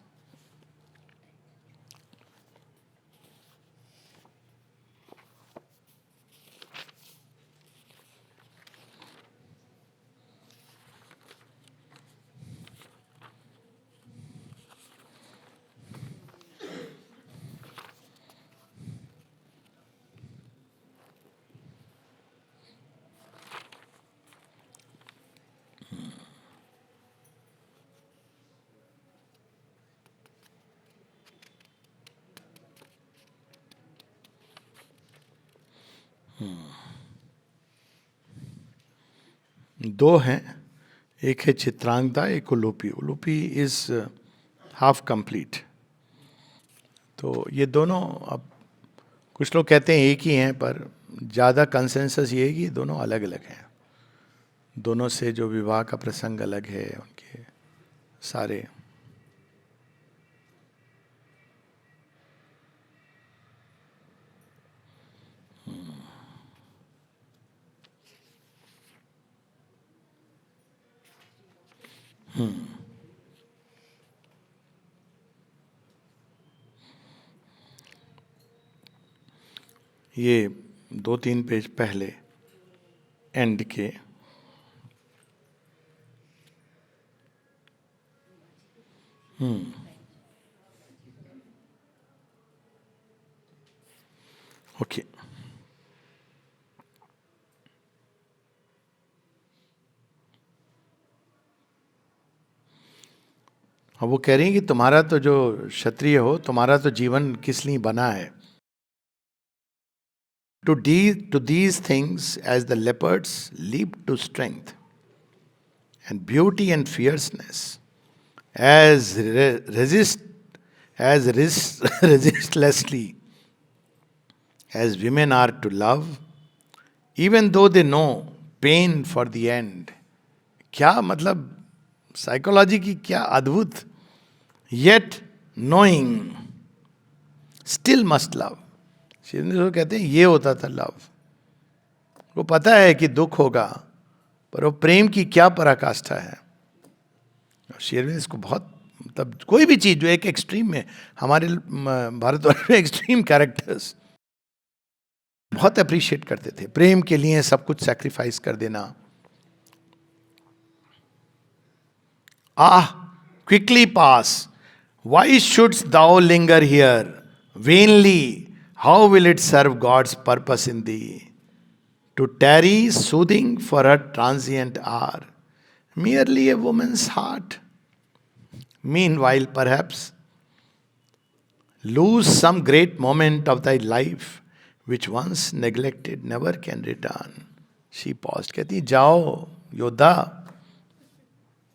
दो हैं, एक है चित्रांगदा, एक Ulupi. Ulupi is half complete. तो ये दोनों, अब कुछ लोग कहते हैं एक ही हैं, पर ज़्यादा कंसेंसस ये है कि दोनों अलग अलग हैं. दोनों से जो विवाह का प्रसंग अलग है, उनके सारे. ये 2-3 पेज पहले एंड के. ओके. अब वो कह रही हैं कि तुम्हारा तो जो क्षत्रिय हो, तुम्हारा तो जीवन किस लिए बना है. To these things as the leopards leap to strength, and beauty and fierceness, resistlessly as women are to love, even though they know pain for the end. क्या मतलब, साइकोलॉजी की क्या अद्भुत. Yet knowing still must love. श्रीरविंद कहते हैं ये होता था लव. वो पता है कि दुख होगा, पर वो प्रेम की क्या पराकाष्ठा है. श्रीरविंद इसको बहुत, मतलब कोई भी चीज जो एक एक्सट्रीम में, हमारे भारतवर्ष में एक्सट्रीम कैरेक्टर्स बहुत अप्रिशिएट करते थे. प्रेम के लिए सब कुछ सैक्रिफाइस कर देना. Quickly pass, why shouldst thou linger here vainly? How will it serve God's purpose in thee? To tarry soothing for a transient hour, merely a woman's heart. Meanwhile, perhaps, lose some great moment of thy life, which once neglected never can return. She paused. कहती जाओ योद्धा,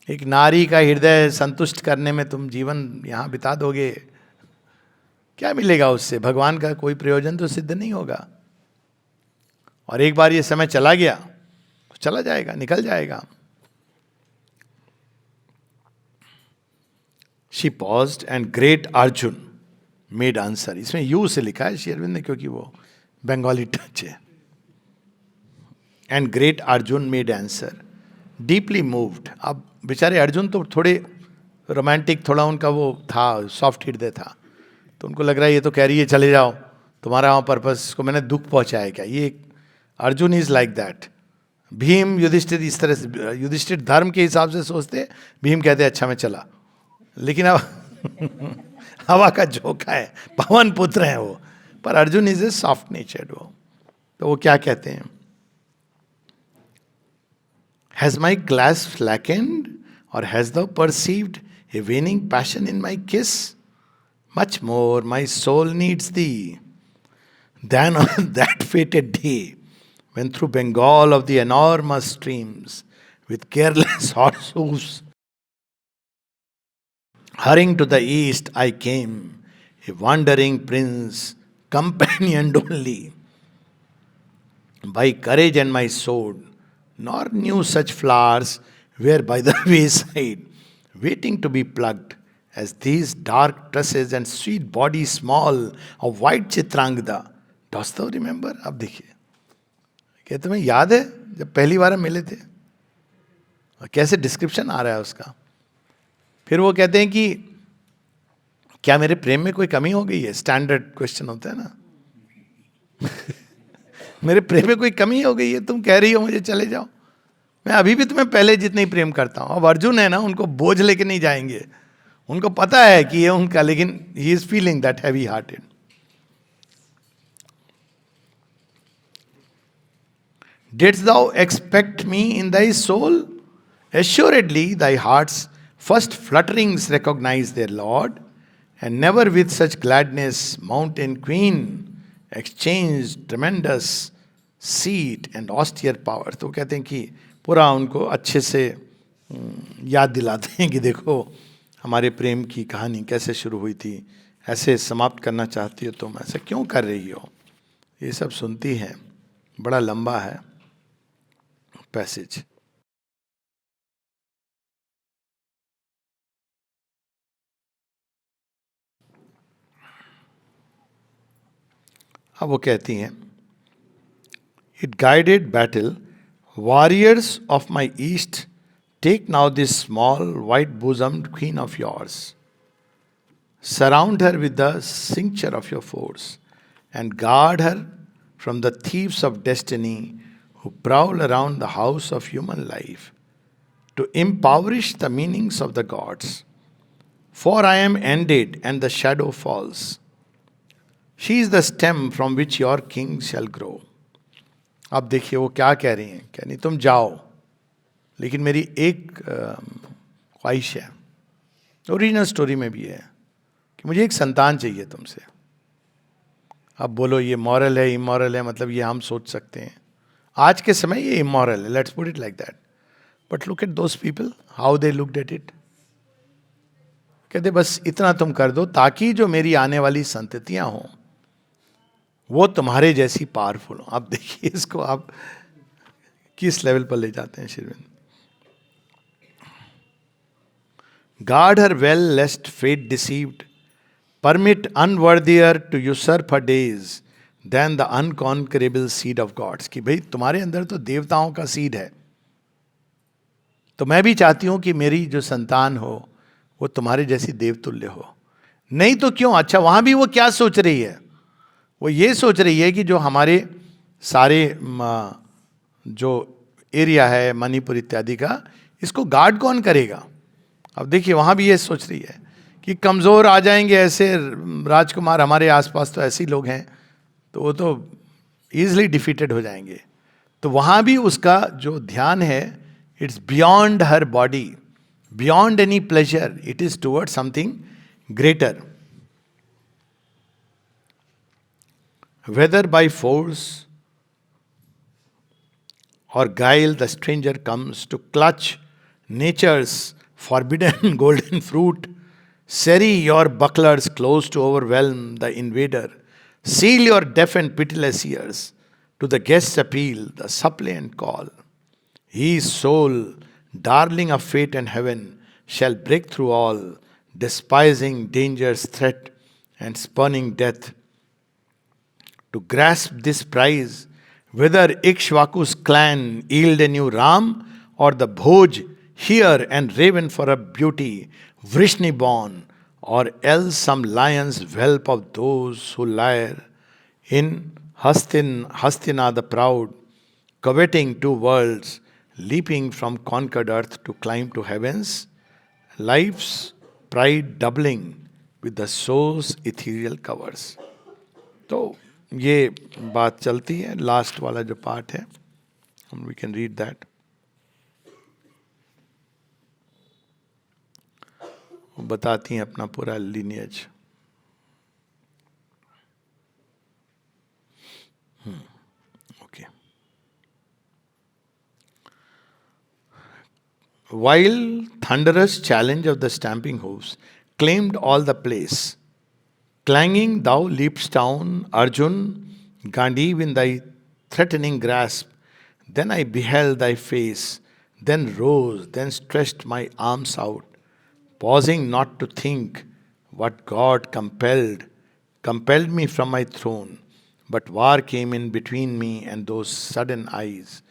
एक नारी का हृदय संतुष्ट करने में तुम जीवन यहाँ बिता दोगे, क्या मिलेगा उससे? भगवान का कोई प्रयोजन तो सिद्ध नहीं होगा. और एक बार ये समय चला गया तो चला जाएगा, निकल जाएगा. She paused and great Arjun made answer. इसमें यू से लिखा है श्री अरविंद ने, क्योंकि वो बंगाली टच है. And great Arjun made answer, deeply moved. अब बेचारे अर्जुन तो थोड़े रोमांटिक, थोड़ा उनका वो था, सॉफ्ट हृदय था. तो उनको लग रहा है ये तो कह रही है चले जाओ, तुम्हारा वहाँ पर्पस, को मैंने दुख पहुँचाया क्या. ये Arjun is like that. Bhim Yudhishthir इस तरह से, युधिष्ठिर धर्म के हिसाब से सोचते, भीम कहते अच्छा मैं चला. लेकिन अब हवा का झोंका है, पवन पुत्र है वो. पर अर्जुन इज ए सॉफ्ट नेचर्ड वो. तो वो क्या कहते हैं, Has my clasp slackened, or hast thou perceived a waning passion in my kiss? Much more my soul needs thee than on that fated day, when through Bengal of the enormous streams, with careless horse hoofs, hurrying to the east I came, a wandering prince, companioned only by courage and my sword, nor knew such flowers were by the wayside, waiting to be plucked, as these dark tresses and sweet body small of white Chitrangda. Dost thou remember? अब देखिए, क्या तुम्हें याद है जब पहली बार हम मिले थे? और कैसे डिस्क्रिप्शन आ रहा है उसका. फिर वो कहते हैं कि क्या मेरे प्रेम में कोई कमी हो गई है? स्टैंडर्ड क्वेश्चन होता है ना. मेरे प्रेम में कोई कमी हो गई है, तुम कह रही हो मुझे चले जाओ. मैं अभी भी तुम्हें पहले जितना ही प्रेम करता हूं. अब अर्जुन है ना, उनको बोझ लेके नहीं जाएंगे. उनको पता है कि ये उनका, लेकिन he is feeling that heavy hearted. Didst thou expect me in thy soul? Assuredly thy heart's first flutterings recognize their Lord, and never with such gladness mountain queen exchanged tremendous seat and austere power. तो कहते हैं कि पूरा उनको अच्छे से याद दिलाते हैं कि देखो हमारे प्रेम की कहानी कैसे शुरू हुई थी, ऐसे समाप्त करना चाहती हो तुम, ऐसा क्यों कर रही हो, ये सब सुनती हैं। बड़ा लंबा है पैसेज। अब वो कहती हैं, it guided battle, warriors of my east, take now this small white bosomed queen of yours. Surround her with the cincture of your force, and guard her from the thieves of destiny who prowl around the house of human life to impoverish the meanings of the gods. For I am ended, and the shadow falls. She is the stem from which your king shall grow. अब देखिए वो क्या कह रही हैं, कह नहीं तुम जाओ, लेकिन मेरी एक ख्वाहिश है, ओरिजिनल स्टोरी में भी है, कि मुझे एक संतान चाहिए तुमसे। अब बोलो ये मॉरल है इमोरल है, मतलब ये हम सोच सकते हैं, आज के समय ये इमोरल है, let's put it like that. But look at those people, how they looked at it. कहते बस इतना तुम कर दो ताकि जो मेरी आने वाली संततियां हों वो तुम्हारे जैसी पावरफुल हो। आप देखिए इसको आप किस लेवल पर ले जाते हैं श्रीविंद। Guard her well, lest fate deceived permit unworthier to usurp her days than the unconquerable seed of gods। कि भाई तुम्हारे अंदर तो देवताओं का सीड है, तो मैं भी चाहती हूं कि मेरी जो संतान हो वो तुम्हारे जैसी देवतुल्य हो। नहीं तो क्यों, अच्छा वहां भी वो क्या सोच रही है, वो ये सोच रही है कि जो हमारे सारे जो एरिया है मणिपुर इत्यादि का, इसको गार्ड कौन करेगा। अब देखिए वहां भी ये सोच रही है कि कमजोर आ जाएंगे ऐसे राजकुमार, हमारे आसपास तो ऐसे ही लोग हैं, तो वो तो ईजिली डिफीटेड हो जाएंगे। तो वहां भी उसका जो ध्यान है, it's beyond her body, beyond any pleasure, it is toward something greater. Whether by force or guile the stranger comes to clutch nature's forbidden golden fruit. Serry your bucklers close to overwhelm the invader. Seal your deaf and pitiless ears to the guest's appeal, the suppliant call. His soul, darling of fate and heaven, shall break through all, despising danger's threat and spurning death. To grasp this prize, whether Ikshvaku's clan yield a new Ram, or the Bhoj hear and raven for a beauty, Vrishni born, or else some lion's whelp of those who lie in Hastina the proud, coveting two worlds, leaping from conquered earth to climb to heavens, life's pride doubling with the soul's ethereal covers. तो ये बात चलती है, last वाला जो part है, we can read that. बताती हैं अपना पूरा lineage। Okay. While thunderous challenge of the stamping hoofs claimed all the place, clanging thou leapst down, Arjun, Gandiv in thy threatening grasp. Then I beheld thy face, then rose, then stretched my arms out, pausing not to think what God compelled me from my throne. But war came in between me and those sudden eyes.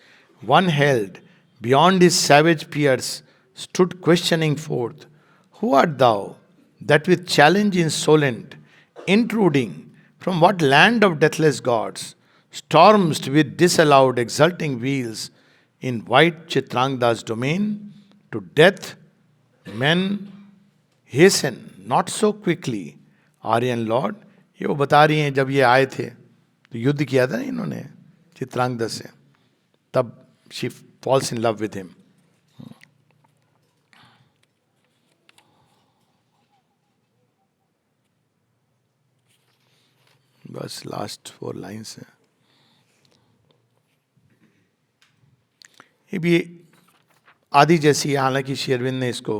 One held, beyond his savage peers, stood questioning forth, who art thou, that with challenge insolent, intruding from what land of deathless gods, stormst with disallowed exulting wheels in white Chitrangda's domain? To death men hasten, not so quickly, Aryan lord. ये वो बता रही हैं जब ये आए थे तो युद्ध किया था ना इन्होंने चित्रांगदा से, तब she falls in love with him. बस लास्ट 4 लाइन्स हैं। ये भी आदि जैसी है, हालांकि श्री अरविंद ने इसको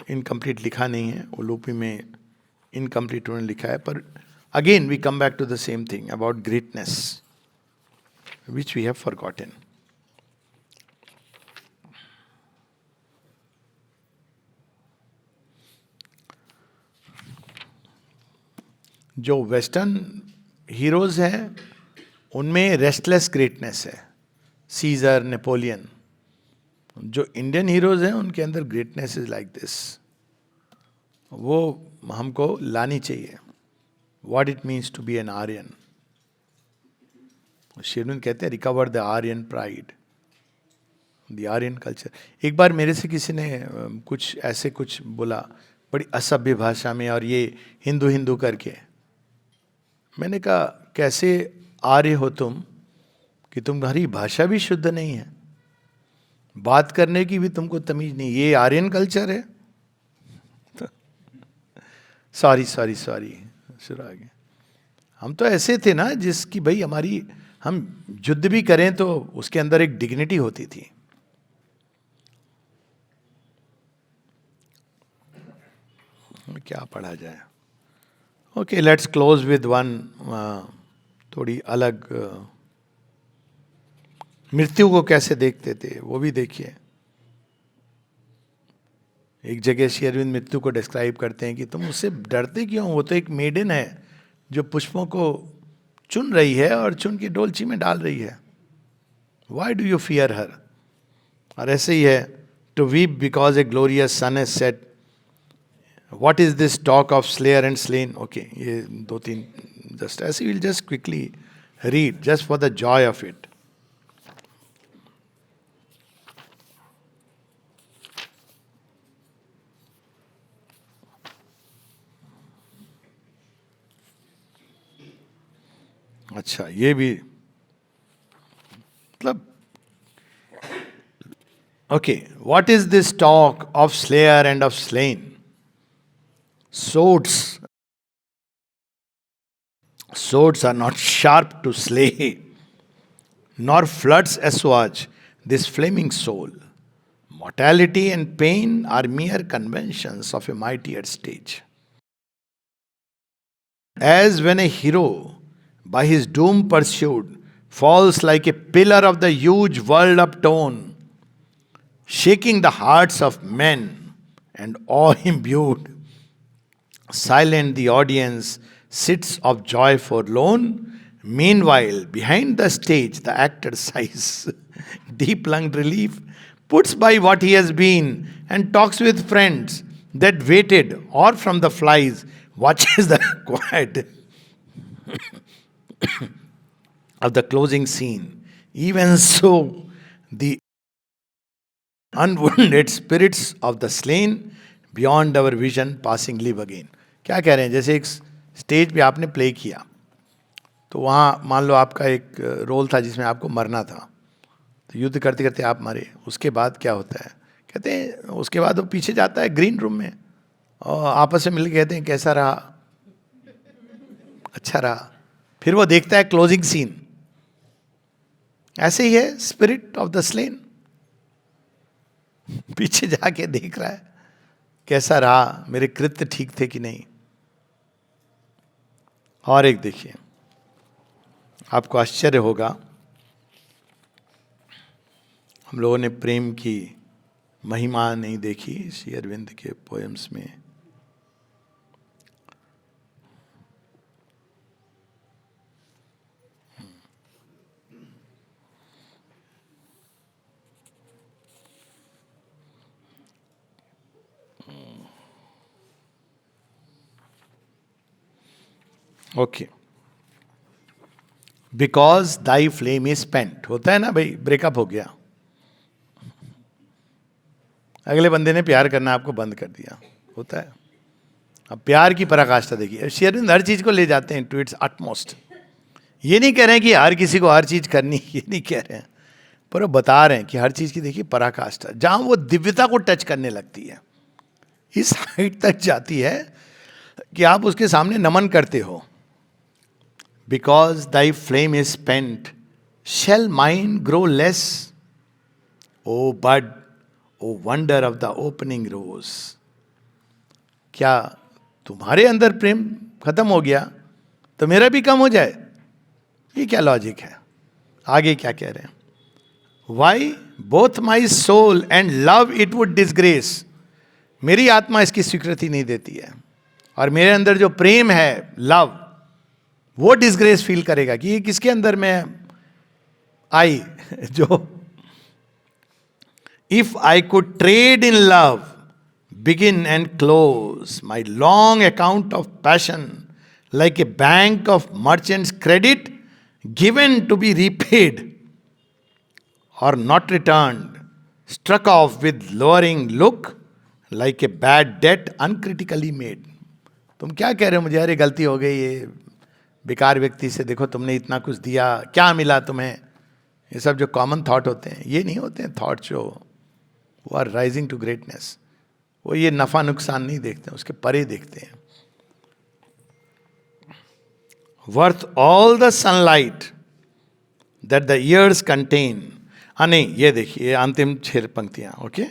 इनकम्प्लीट लिखा नहीं है, उलूपी में इनकम्प्लीट उन्होंने लिखा है, पर again we come back to the same thing about greatness which we have forgotten. जो वेस्टर्न हीरोज हैं उनमें रेस्टलेस ग्रेटनेस है, सीजर, नेपोलियन. जो इंडियन हीरोज हैं उनके अंदर ग्रेटनेस इज लाइक दिस. वो हमको लानी चाहिए. What it means to be an Aryan. शेरविन कहते हैं recover the Aryan pride, the Aryan culture. एक बार मेरे से किसी ने कुछ बोला बड़ी असभ्य भाषा में, और ये हिंदू हिंदू करके. मैंने कहा कैसे आर्य हो तुम कि तुम्हारी भाषा भी शुद्ध नहीं है, बात करने की भी तुमको तमीज नहीं. ये आर्यन कल्चर है. सॉरी शुरू आ गया. हम तो ऐसे थे ना जिसकी भाई हमारी, हम युद्ध भी करें तो उसके अंदर एक डिग्निटी होती थी. क्या पढ़ा जाए. Okay, let's close with one थोड़ी अलग. मृत्यु को कैसे देखते थे वो भी देखिए. एक जगह श्री अरविंद मृत्यु को डिस्क्राइब करते हैं कि तुम उससे डरते क्यों, वो तो एक मेडन है जो पुष्पों को चुन रही है और चुन के डोलची में डाल रही है. Why do you fear her. और ऐसे ही है, to weep because a glorious sun has set. What is this talk of slayer and slain? Okay, ये 2-3 just ऐसे we'll just quickly read just for the joy of it. अच्छा, ये भी मतलब okay, what is this talk of slayer and of slain? Swords are not sharp to slay, nor floods assuage this flaming soul. Mortality and pain are mere conventions of a mightier stage. As when a hero, by his doom pursued, falls like a pillar of the huge world uptorn, shaking the hearts of men and awe-imbued, silent the audience sits of joy forlorn. Meanwhile, behind the stage, the actor sighs. Deep-lunged relief puts by what he has been and talks with friends that waited, or from the flies watches the quiet of the closing scene. Even so, the unwounded spirits of the slain beyond our vision passing live again. क्या कह रहे हैं, जैसे एक stage पे आपने play किया तो वहाँ मान लो आपका एक रोल था जिसमें आपको मरना था, तो युद्ध करते करते आप मरे. उसके बाद क्या होता है, कहते हैं उसके बाद वो पीछे जाता है ग्रीन रूम में और आपस में मिलकर कहते हैं कैसा रहा, अच्छा रहा. फिर वो देखता है क्लोजिंग सीन. ऐसे ही है स्पिरिट ऑफ द स्लेन, पीछे जाके देख रहा है कैसा रहा, मेरे कृत्य ठीक थे कि नहीं. और एक देखिए, आपको आश्चर्य होगा, हम लोगों ने प्रेम की महिमा नहीं देखी श्री अरविंद के पोएम्स में. Okay, because Dai flame is spent. होता है ना भाई, ब्रेकअप हो गया, अगले बंदे ने प्यार करना आपको बंद कर दिया, होता है. अब प्यार की पराकाष्ठा देखिए, श्री अरविंद हर चीज को ले जाते हैं टू इट्स अटमोस्ट. ये नहीं कह रहे हैं कि हर किसी को हर चीज करनी, ये नहीं कह रहे हैं, पर वो बता रहे हैं कि हर चीज की देखिए पराकाष्ठा, जहां वो दिव्यता को टच करने लगती है, इस हाइट तक जाती है कि आप उसके सामने नमन करते हो. Because thy flame is spent, shall mine grow less? O bud, O wonder of the opening rose. क्या तुम्हारे अंदर प्रेम खत्म हो गया तो मेरा भी कम हो जाए? ये क्या लॉजिक है? आगे क्या कह रहे हैं? Why both my soul and love it would disgrace. मेरी आत्मा इसकी स्वीकृति नहीं देती है, और मेरे अंदर जो प्रेम है, लव, वो डिसग्रेस फील करेगा कि ये किसके अंदर में आई जो if I could trade in love, begin and close my long account of passion like a bank of merchant's credit given to be repaid or not returned, struck off with lowering look like a bad debt uncritically made. तुम क्या कह रहे हो मुझे? अरे गलती हो गई, ये बेकार व्यक्ति से, देखो तुमने इतना कुछ दिया, क्या मिला तुम्हें? ये सब जो कॉमन थॉट होते हैं, ये नहीं होते हैं थॉट जो वो आर राइजिंग टू ग्रेटनेस। वो ये नफा नुकसान नहीं देखते, उसके परे देखते हैं। Worth all the sunlight that the years contain. हाँ नहीं, ये देखिए अंतिम 6 पंक्तियां, okay.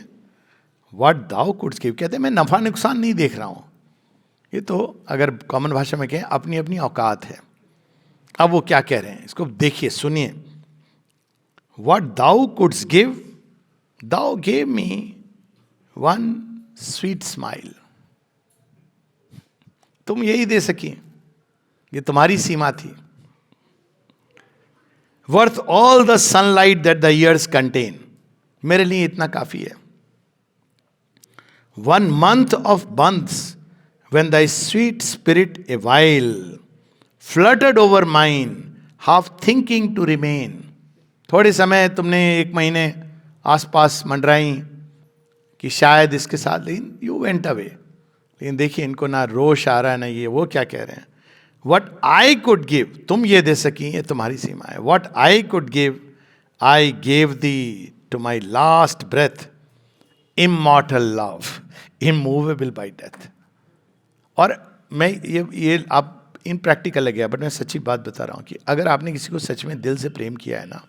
What thou couldst give, कहते हैं मैं नफा नुकसान नहीं देख रहा हूं। ये तो अगर कॉमन भाषा में कहें अपनी अपनी औकात है। अब वो क्या कह रहे हैं, इसको देखिए, सुनिए। What thou couldst give, thou gave me one sweet smile. तुम यही दे सकी, ये तुम्हारी सीमा थी। Worth all the sunlight that the years contain, मेरे लिए इतना काफी है। 1 month of months when thy sweet spirit a while fluttered over mine, half thinking to remain. थोड़े समय तुमने 1 महीने आसपास मंडराई कि शायद इसके साथ, लेकिन यू वेंट अवे। लेकिन देखिए इनको ना रोष आ रहा है ना ये, वो क्या कह रहे हैं? वट आई कुड गिव, तुम ये दे सकी, ये तुम्हारी सीमा है। What I could give I gave thee to my last breath, immortal love immovable by death. और मैं ये आप इन प्रैक्टिकल लग गया, बट मैं सच्ची बात बता रहा हूँ कि अगर आपने किसी को सच में दिल से प्रेम किया है ना,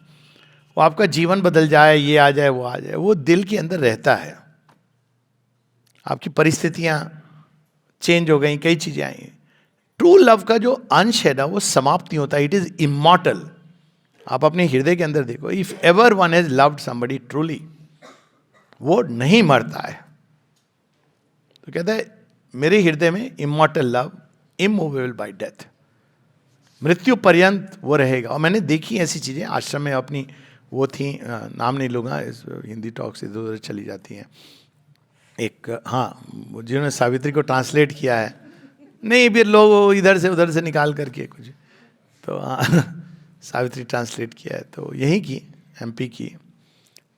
वो आपका जीवन बदल जाए, ये आ जाए, वो आ जाए, वो दिल के अंदर रहता है। आपकी परिस्थितियां चेंज हो गई, कई चीजें आई। ट्रू लव का जो अंश है ना, वो समाप्त नहीं होता, इट इज इमॉर्टल। आप अपने हृदय के अंदर देखो, if ever one has loved somebody truly, वो नहीं मरता है। तो कहता है मेरे हृदय में immortal love immovable bye death, मृत्यु पर्यंत वो रहेगा। और मैंने देखी ऐसी चीजें आश्रम में, अपनी वो थी, नाम नहीं लूंगा, इस हिंदी टॉक से इधर उधर चली जाती हैं। एक, हाँ, जिन्होंने सावित्री को ट्रांसलेट किया है, नहीं फिर लोग इधर से उधर से निकाल करके कुछ, तो हाँ सावित्री ट्रांसलेट किया है, तो यहीं की, MP की।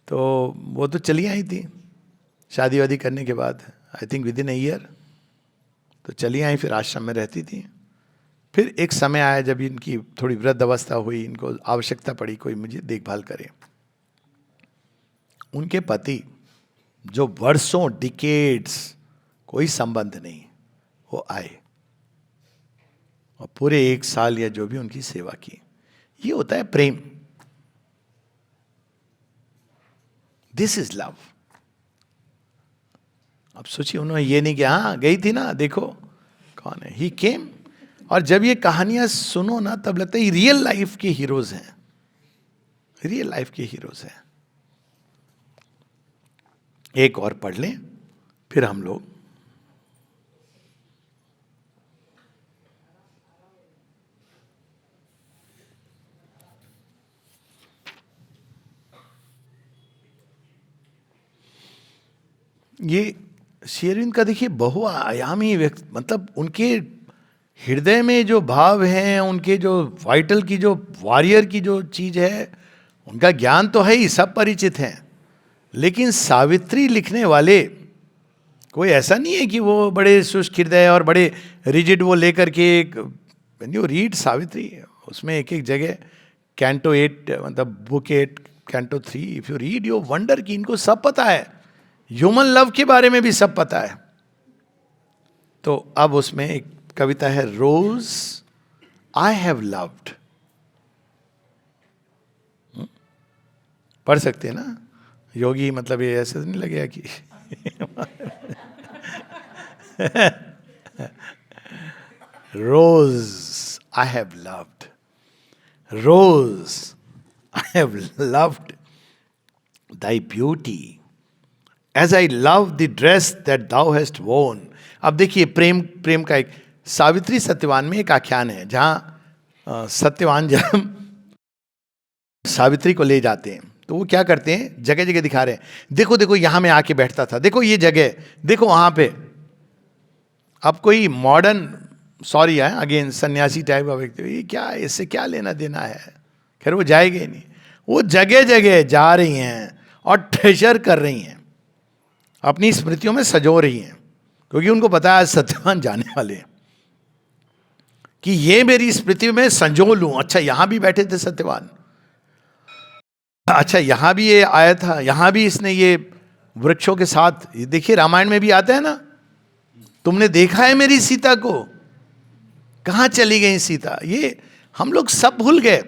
तो वो तो चली आई थी शादी वादी करने के बाद, I think with in a year तो चली आई, फिर आश्रम में रहती थी। फिर एक समय आया जब इनकी थोड़ी वृद्ध अवस्था हुई, इनको आवश्यकता पड़ी कोई मुझे देखभाल करे। उनके पति जो वर्षों, डिकेड्स कोई संबंध नहीं, वो आए और पूरे 1 साल या जो भी उनकी सेवा की। ये होता है प्रेम। This is love. अब सोचिए, उन्होंने ये नहीं किया, हाँ गई थी ना, देखो कौन है, ही केम। और जब ये कहानियां सुनो ना, तब लगता है ये रियल लाइफ के हीरोज हैं, रियल लाइफ के हीरोज हैं। एक और पढ़ लें, फिर हम लोग ये शेरविंद का देखिए बहुआयामी व्यक्ति, मतलब उनके हृदय में जो भाव हैं, उनके जो वाइटल की, जो वॉरियर की जो चीज है, उनका ज्ञान तो है ही, सब परिचित हैं। लेकिन सावित्री लिखने वाले कोई ऐसा नहीं है कि वो बड़े शुष्क हृदय और बड़े रिजिड वो लेकर के एक, व्हेन यू रीड सावित्री, उसमें एक एक जगह कैंटो 8, मतलब book 8 canto 3, if you read you wonder कि इनको सब पता है, ह्यूमन लव के बारे में भी सब पता है। तो अब उसमें एक कविता है, रोज आई हैव लव्ड, पढ़ सकते हैं ना? योगी मतलब ये ऐसे नहीं लगेगा कि rose I have loved, rose I have loved thy beauty as I love the dress that thou hast worn. अब देखिए प्रेम का एक सावित्री सत्यवान में एक आख्यान है जहां सत्यवान जब सावित्री को ले जाते हैं तो वो क्या करते हैं, जगह जगह दिखा रहे हैं, देखो देखो यहां मैं आके बैठता था, देखो ये जगह, देखो वहां पे. अब कोई मॉडर्न, सॉरी है अगेन, सन्यासी टाइप का व्यक्ति, ये क्या, इससे क्या लेना देना है, खैर वो जाएगा ही नहीं. वो जगह जगह जा रही हैं और ट्रेजर कर रही हैं, अपनी स्मृतियों में सजो रही हैं, क्योंकि उनको पता है सत्यवान जाने वाले हैं, कि ये मेरी स्मृति में संजो लूं. अच्छा यहां भी बैठे थे सत्यवान, अच्छा यहां भी ये आया था, यहां भी इसने ये वृक्षों के साथ, ये देखिए रामायण में भी आता है ना, तुमने देखा है मेरी सीता को, कहां चली गई सीता. ये हम लोग सब भूल गए,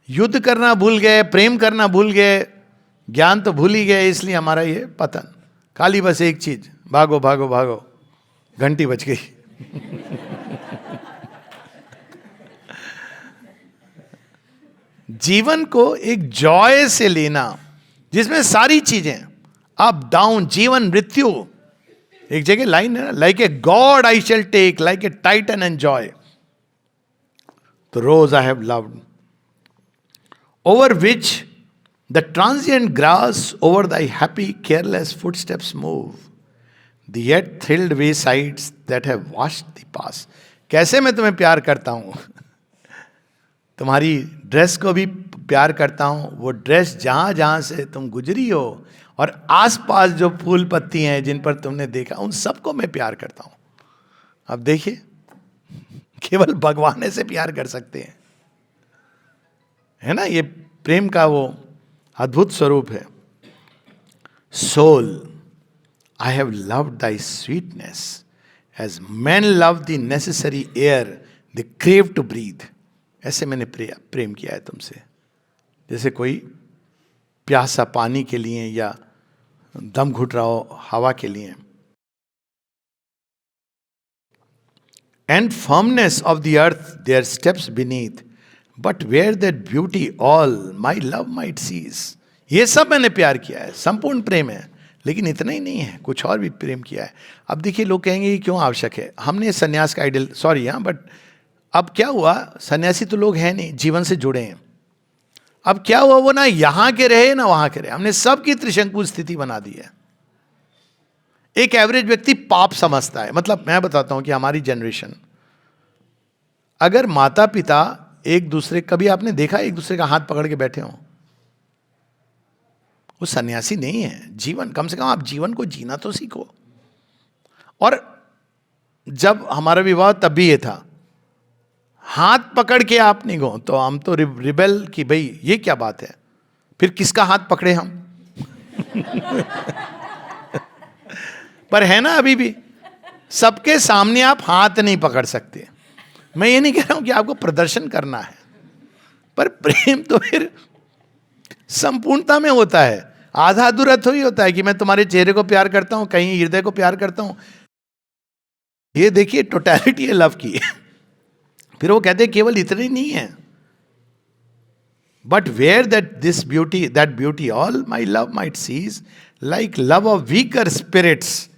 युद्ध करना भूल गए, प्रेम करना भूल गए, ज्ञान तो भूल ही गए, इसलिए हमारा ये पतन. खाली बस एक चीज, भागो भागो भागो, घंटी बज गई. जीवन को एक जॉय से लेना जिसमें सारी चीजें अप डाउन, जीवन मृत्यु. एक जगह लाइन है ना, like a god I shall take, like a titan and joy. तो rose I have loved over which the transient grass over thy happy careless footsteps move, the yet thrilled waysides that have washed the past. कैसे मैं तुम्हें प्यार करता हूं, तुम्हारी dress को भी प्यार करता हूं, वो ड्रेस जहां जहां से तुम गुजरी हो और आसपास जो फूल पत्ती हैं जिन पर तुमने देखा, उन सबको मैं प्यार करता हूं. अब देखिए, केवल भगवान ऐसे प्यार कर सकते हैं, है ना. ये प्रेम का वो अद्भुत स्वरूप है. Soul I have loved thy sweetness as man love the necessary air they crave to breathe. ऐसे मैंने प्रेम किया है तुमसे, जैसे कोई प्यासा पानी के लिए या दम घुट रहा हो हवा के लिए. And firmness of the earth their steps beneath, but where that beauty all my love might cease. ये सब मैंने प्यार किया है, संपूर्ण प्रेम है. लेकिन इतना ही नहीं है, कुछ और भी प्रेम किया है. अब देखिए, लोग कहेंगे कि क्यों आवश्यक है, हमने सन्यास का आइडियल, सॉरी हाँ, बट अब क्या हुआ, सन्यासी तो लोग हैं नहीं, जीवन से जुड़े हैं. अब क्या हुआ, वो ना यहां के रहे ना वहां के रहे, हमने सबकी त्रिशंकु स्थिति बना दी है. एक एवरेज व्यक्ति पाप समझता है. मतलब मैं बताता हूं कि हमारी जनरेशन, अगर माता पिता एक दूसरे, कभी आपने देखा एक दूसरे का हाथ पकड़ के बैठे हो, वो सन्यासी नहीं है. जीवन, कम से कम आप जीवन को जीना तो सीखो. और जब हमारा विवाह तब भी ये था, हाथ पकड़ के आप नहीं गो, तो हम तो रिबेल कि भाई ये क्या बात है, फिर किसका हाथ पकड़े हम. पर है ना, अभी भी सबके सामने आप हाथ नहीं पकड़ सकते. मैं ये नहीं कह रहा हूं कि आपको प्रदर्शन करना है, पर प्रेम तो फिर संपूर्णता में होता है. आधा अधूरा थोड़ी होता है कि मैं तुम्हारे चेहरे को प्यार करता हूं, कहीं हृदय को प्यार करता हूं. ये देखिए टोटलिटी है लव की. फिर वो कहते हैं केवल इतना ही नहीं है, but where that beauty all my love might cease, like love of weaker spirits,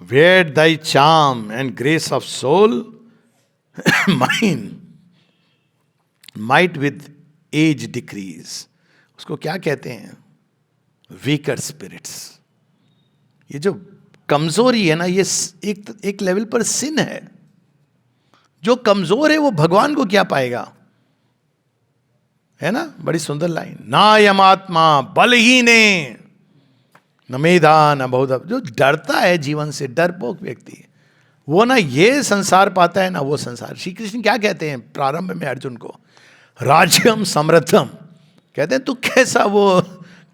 where thy charm and grace of soul mine might with age decrease. उसको क्या कहते हैं, वीकर स्पिरिट्स. ये जो कमजोरी है ना, ये एक लेवल पर सिन है. जो कमजोर है वो भगवान को क्या पाएगा, है ना. बड़ी सुंदर लाइन, ना यमात्मा बलहीने न मेधा न बहुत. जो डरता है जीवन से, डरपोक व्यक्ति, वो ना ये संसार पाता है ना वो संसार. श्री कृष्ण क्या कहते हैं प्रारंभ में अर्जुन को, राज्यम समृद्धम. कहते हैं तू कैसा वो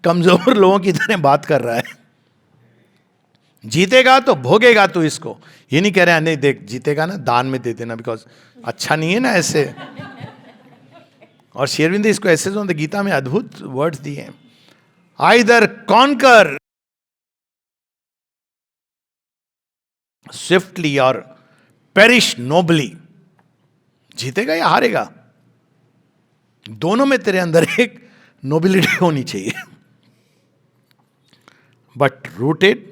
कमजोर लोगों की तरह बात कर रहा है, जीतेगा तो भोगेगा तू इसको. ये नहीं कह रहे हैं नहीं देख जीतेगा ना दान में दे देना, बिकॉज अच्छा नहीं है ना ऐसे. और शेरविंद इसको ऐसे जो गीता में अद्भुत वर्ड्स दिए हैं. आइदर कॉन्कर स्विफ्टली और पेरिश नोबली, जीतेगा या हारेगा, दोनों में तेरे अंदर एक नोबिलिटी होनी चाहिए. But rooted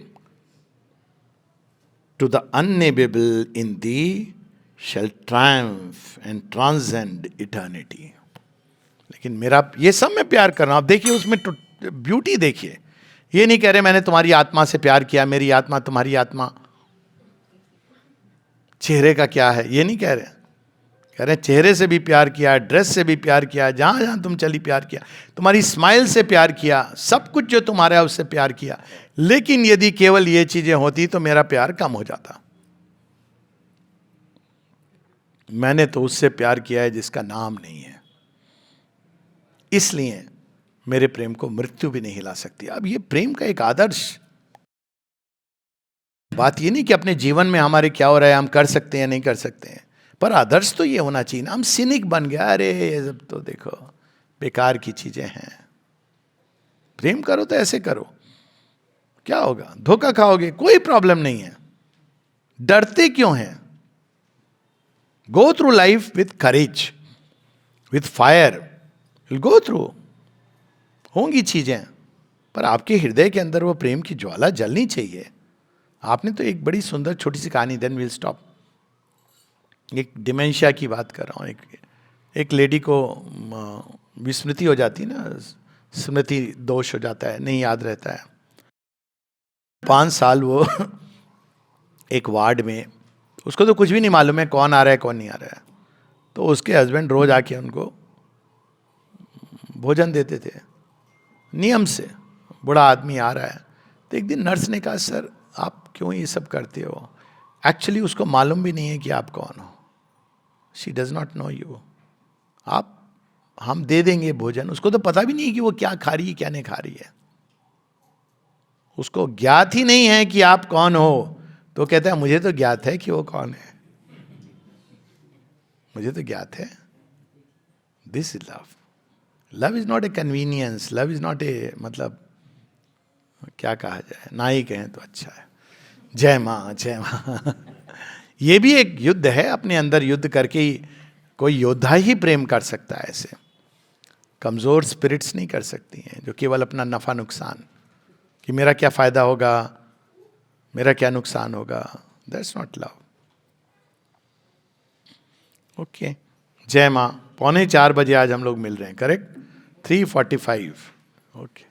to the unnameable in thee shall triumph and transcend eternity. लेकिन मेरा ये सब मैं प्यार कर रहा हूं. आप देखिए उसमें ब्यूटी देखिए. ये नहीं कह रहे मैंने तुम्हारी आत्मा से प्यार किया, मेरी आत्मा तुम्हारी आत्मा, चेहरे का क्या है, ये नहीं कह रहे. कह रहे चेहरे से भी प्यार किया, ड्रेस से भी प्यार किया, जहां जहां तुम चली प्यार किया, तुम्हारी स्माइल से प्यार किया, सब कुछ जो तुम्हारा है उससे प्यार किया. लेकिन यदि केवल ये चीजें होती तो मेरा प्यार कम हो जाता. मैंने तो उससे प्यार किया है जिसका नाम नहीं है, इसलिए मेरे प्रेम को मृत्यु भी नहीं हिला सकती. अब ये प्रेम का एक आदर्श बात ये नहीं कि अपने जीवन में हमारे क्या हो रहा है हम कर सकते हैं नहीं कर सकते हैं, पर आदर्श तो ये होना चाहिए ना. हम सिनिक बन गया, अरे ये सब तो देखो बेकार की चीजें हैं. प्रेम करो तो ऐसे करो, क्या होगा, धोखा खाओगे कोई प्रॉब्लम नहीं है. डरते क्यों हैं? Go through life with courage, with fire. You'll go through. होंगी चीजें, पर आपके हृदय के अंदर वो प्रेम की ज्वाला जलनी चाहिए. आपने तो एक बड़ी सुंदर छोटी सी कहानी, देन विल स्टॉप. एक डिमेंशिया की बात कर रहा हूँ. एक लेडी को विस्मृति हो जाती ना, स्मृति दोष हो जाता है, नहीं याद रहता है. 5 साल वो एक वार्ड में, उसको तो कुछ भी नहीं मालूम है कौन आ रहा है कौन नहीं आ रहा है. तो उसके हस्बैंड रोज आके उनको भोजन देते थे नियम से. बूढ़ा आदमी आ रहा है, तो एक दिन नर्स ने कहा सर आप क्यों ये सब करते हो, एक्चुअली उसको मालूम भी नहीं है कि आप कौन हो. She does not know you. आप, हम दे देंगे भोजन, उसको तो पता भी नहीं है कि वो क्या खा रही है क्या नहीं खा रही है. उसको ज्ञात ही नहीं है कि आप कौन हो. तो कहता है मुझे तो ज्ञात है कि वो कौन है, मुझे तो ज्ञात है. This is love. Love is not A convenience. Love is not ए, मतलब क्या कहा जाए, ना ही कहें तो अच्छा है. जय मां जय मां. ये भी एक युद्ध है, अपने अंदर युद्ध करके ही कोई योद्धा ही प्रेम कर सकता है. ऐसे कमजोर स्पिरिट्स नहीं कर सकती हैं जो केवल अपना नफा नुकसान, कि मेरा क्या फायदा होगा, मेरा क्या नुकसान होगा. That's not love. ओके, जय मां. 3:45 बजे आज हम लोग मिल रहे हैं, करेक्ट. 3:45. ओके.